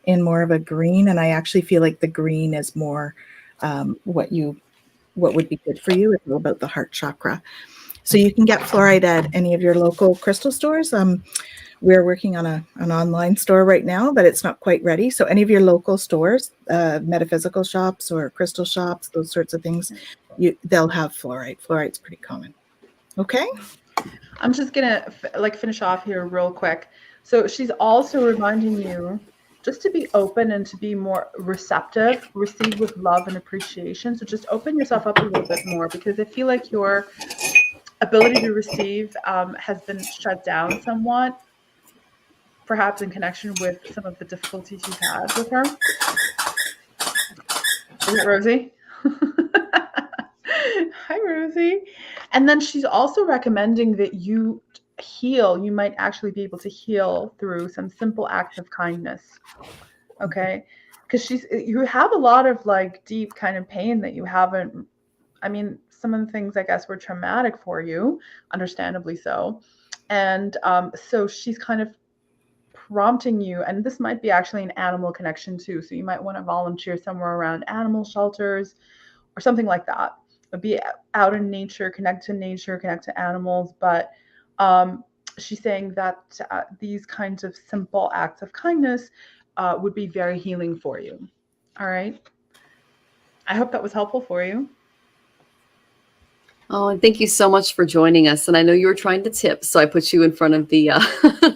in more of a green. And I actually feel like the green is more what would be good for you. It's all about the heart chakra. So you can get fluorite at any of your local crystal stores. We're working on an online store right now, but it's not quite ready. So any of your local stores, metaphysical shops or crystal shops, those sorts of things, they'll have fluorite. Fluorite's pretty common. Okay. I'm just gonna finish off here real quick. So she's also reminding you just to be open and to be more receptive, receive with love and appreciation. So just open yourself up a little bit more, because I feel like your ability to receive has been shut down somewhat, perhaps in connection with some of the difficulties you've had with her. Is it Rosie? Hi, Rosie. And then she's also recommending that you heal. You might actually be able to heal through some simple acts of kindness. Okay? Because you have a lot of like deep kind of pain that you haven't, I mean, some of the things I guess were traumatic for you, understandably so. And so she's kind of prompting you, and this might be actually an animal connection too. So you might want to volunteer somewhere around animal shelters or something like that. Be out in nature, connect to animals. But she's saying that these kinds of simple acts of kindness would be very healing for you. All right. I hope that was helpful for you. Oh, and thank you so much for joining us. And I know you were trying to tip, so I put you in front of the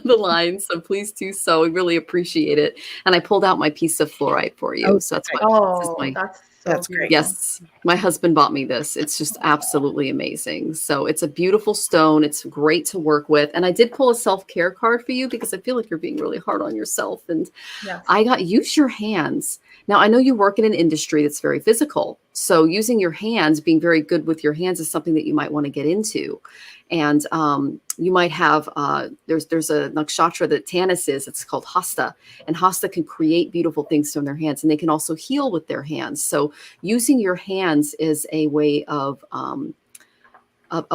the line. So please do so. We really appreciate it. And I pulled out my piece of fluorite for you. Oh, so that's that's great. Yes, my husband bought me this. It's just absolutely amazing. So it's a beautiful stone. It's great to work with. And I did pull a self-care card for you because I feel like you're being really hard on yourself. And yes. I got use your hands. Now, I know you work in an industry that's very physical. So using your hands, being very good with your hands is something that you might want to get into. And you might have, there's a nakshatra that Tanys is, it's called Hasta. And Hasta can create beautiful things from their hands, and they can also heal with their hands. So using your hands is a way of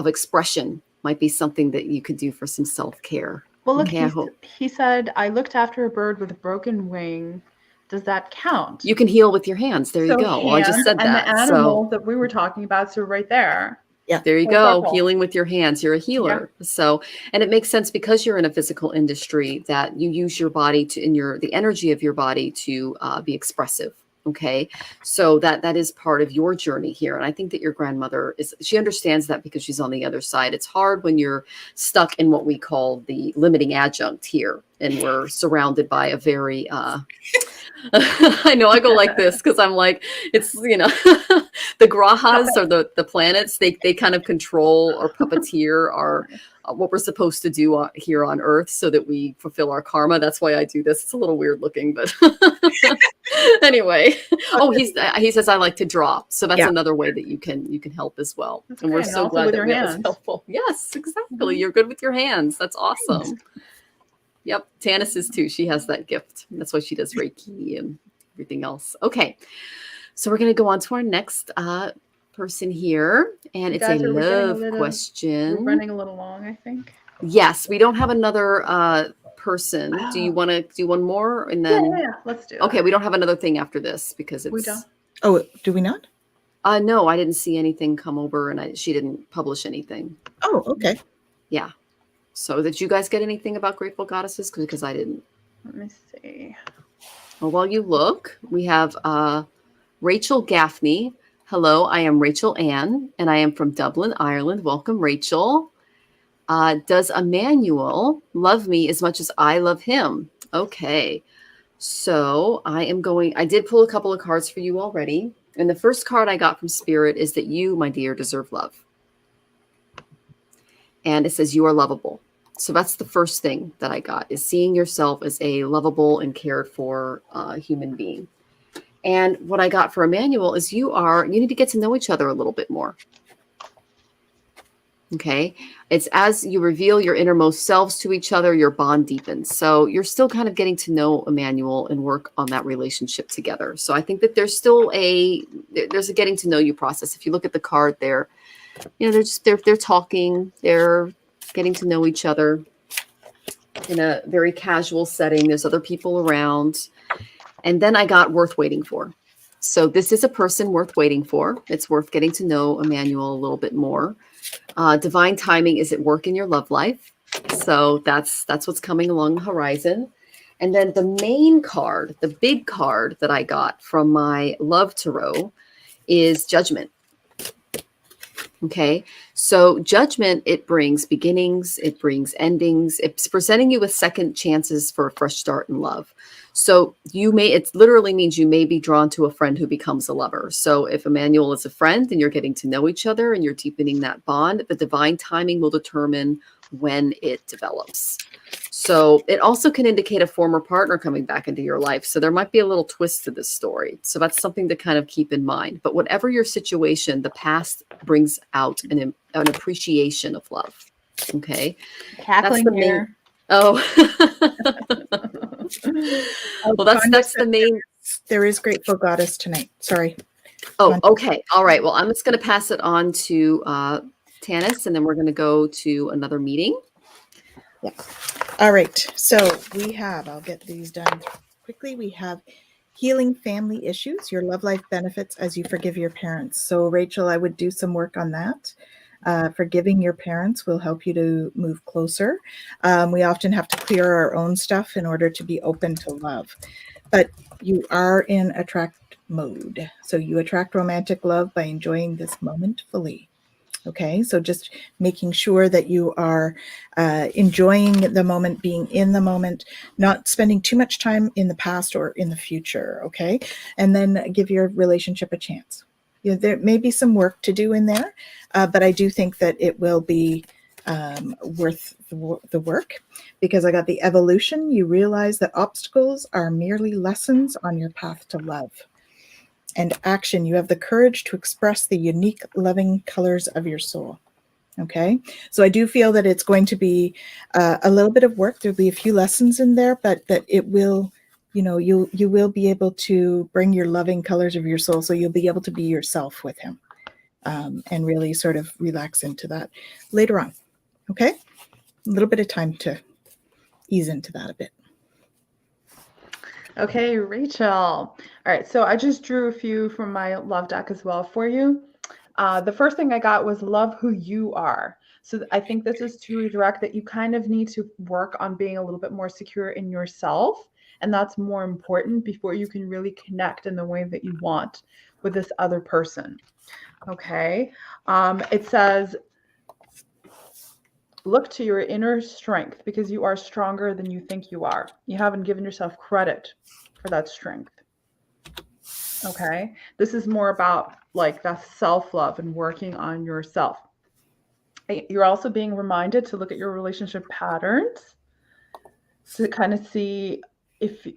expression might be something that you could do for some self-care. Well, look, Okay, he said, I looked after a bird with a broken wing. Does that count? You can heal with your hands. There you go. Well, I just said and that. And the animal that we were talking about, so right there. Yeah. There you go. Healing with your hands. You're a healer. Yeah. So, and it makes sense because you're in a physical industry that you use your body the energy of your body to be expressive. Okay. So that is part of your journey here. And I think that your grandmother she understands that because she's on the other side. It's hard when you're stuck in what we call the limiting adjunct here. And we're surrounded by a very, I know I go like this because I'm like, it's, the grahas or the planets, they kind of control or puppeteer our what we're supposed to do here on Earth so that we fulfill our karma. That's why I do this. It's a little weird looking, but anyway. Oh, he says I like to draw. So that's another way that you can help as well. That's and great. We're so glad that was helpful. Yes, exactly. Mm-hmm. You're good with your hands. That's awesome. Yep. Tanys is too. She has that gift. That's why she does Reiki and everything else. Okay. So we're going to go on to our next person here. And it's a love question. We're running a little long, I think. Yes. We don't have another person. Do you want to do one more? And then yeah. Let's do it. Okay. We don't have another thing after this because we don't. Oh, do we not? No, I didn't see anything come over and she didn't publish anything. Oh, okay. Yeah. So did you guys get anything about Grateful Goddesses? Because I didn't. Let me see. Well, while you look, we have Rachel Gaffney. Hello, I am Rachel Ann, and I am from Dublin, Ireland. Welcome, Rachel. Does Emmanuel love me as much as I love him? Okay. So I did pull a couple of cards for you already. And the first card I got from Spirit is that you, my dear, deserve love. And it says you are lovable. So that's the first thing that I got, is seeing yourself as a lovable and cared for human being. And what I got for Emmanuel is you need to get to know each other a little bit more. Okay. It's as you reveal your innermost selves to each other, your bond deepens. So you're still kind of getting to know Emmanuel and work on that relationship together. So I think that there's still there's a getting to know you process. If you look at the card there, they're talking, they're getting to know each other in a very casual setting. There's other people around. And then I got worth waiting for. So this is a person worth waiting for. It's worth getting to know Emmanuel a little bit more. Divine timing is at work in your love life. So that's what's coming along the horizon. And then the main card, the big card that I got from my Love Tarot is Judgment. Okay, so Judgment, it brings beginnings, it brings endings. It's presenting you with second chances for a fresh start in love. So it literally means you may be drawn to a friend who becomes a lover. So if Emmanuel is a friend and you're getting to know each other and you're deepening that bond, the divine timing will determine when it develops. So it also can indicate a former partner coming back into your life. So there might be a little twist to this story. So that's something to kind of keep in mind. But whatever your situation, the past brings out an appreciation of love. Okay. Cackling that's the here. main. Oh. Well, that's the main. There is Grateful Goddess tonight. Sorry. Oh, okay. All right. Well, I'm just going to pass it on to Tanys, and then we're going to go to another meeting. Yeah. All right. So I'll get these done quickly. We have healing family issues, your love life benefits as you forgive your parents. So Rachel, I would do some work on that. Forgiving your parents will help you to move closer. We often have to clear our own stuff in order to be open to love. But you are in attract mode. So you attract romantic love by enjoying this moment fully. Okay, so just making sure that you are enjoying the moment, being in the moment, not spending too much time in the past or in the future. Okay, and then give your relationship a chance. There may be some work to do in there, but I do think that it will be worth the work, because I got the evolution. You realize that obstacles are merely lessons on your path to love. And action, you have the courage to express the unique loving colors of your soul. Okay, so I do feel that it's going to be a little bit of work. There'll be a few lessons in there, but that it will, you will be able to bring your loving colors of your soul. So you'll be able to be yourself with him, and really sort of relax into that later on. Okay, a little bit of time to ease into that a bit. Okay, Rachel. All right, so I just drew a few from my love deck as well for you. The first thing I got was love who you are. So I think this is to redirect that you kind of need to work on being a little bit more secure in yourself. And that's more important before you can really connect in the way that you want with this other person. Okay. It says, look to your inner strength because you are stronger than you think you are. You haven't given yourself credit for that strength. Okay. This is more about like that self-love and working on yourself. You're also being reminded to look at your relationship patterns to kind of see if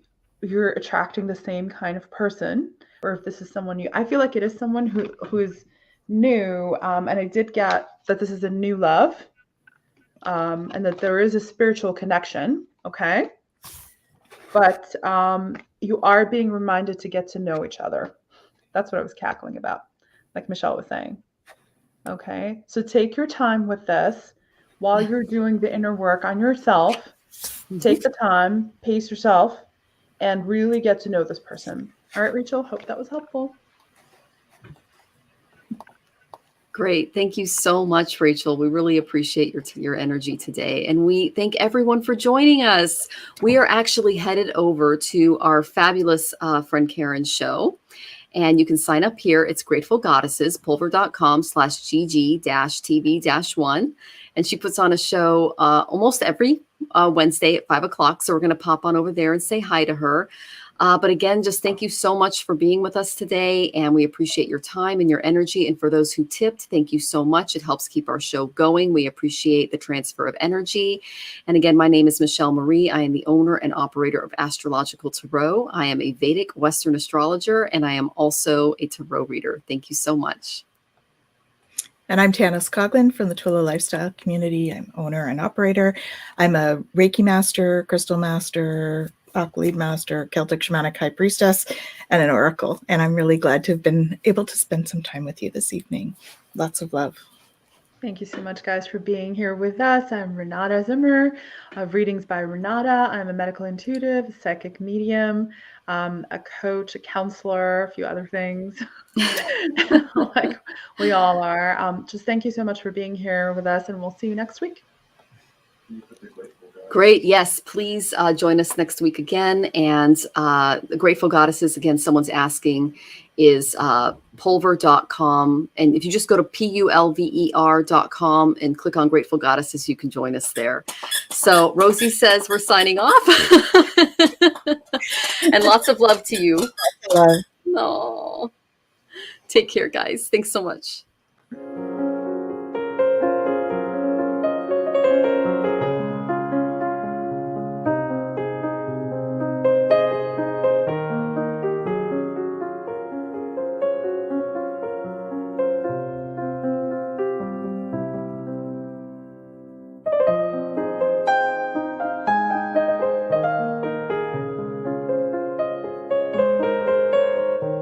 you're attracting the same kind of person or if this is someone new. I feel like it is someone who is new. And I did get that this is a new love. And that there is a spiritual connection, okay? But you are being reminded to get to know each other. That's what I was cackling about, like Michelle was saying. Okay, so take your time with this while you're doing the inner work on yourself. Take the time, pace yourself, and really get to know this person. All right, Rachel, hope that was helpful. Great. Thank you so much, Rachel. We really appreciate your energy today. And we thank everyone for joining us. We are actually headed over to our fabulous friend Karen's show. And you can sign up here. It's Grateful Goddesses, pulver.com/gg-tv-1. And she puts on a show almost every Wednesday at 5 o'clock. So we're going to pop on over there and say hi to her. But again, just thank you so much for being with us today. And we appreciate your time and your energy. And for those who tipped, thank you so much. It helps keep our show going. We appreciate the transfer of energy. And again, my name is Michelle Marie. I am the owner and operator of Astrological Tarot. I am a Vedic Western astrologer, and I am also a tarot reader. Thank you so much. And I'm Tanys Coughlan from the Twillow Lifestyle Community. I'm owner and operator. I'm a Reiki master, crystal master, lead master, Celtic Shamanic high priestess, and an oracle. And I'm really glad to have been able to spend some time with you this evening. Lots of love. Thank you so much, guys, for being here with us. I'm Renata Zimmer of Readings by Renata. I'm a medical intuitive, a psychic medium, a coach, a counselor, a few other things, like we all are. Just thank you so much for being here with us, and we'll see you next week. Great. Yes, please join us next week again. And the Grateful Goddesses, again, someone's asking, is pulver.com. And if you just go to pulver.com and click on Grateful Goddesses, you can join us there. So Rosie says we're signing off. And lots of love to you. Love. No. Take care, guys. Thanks so much.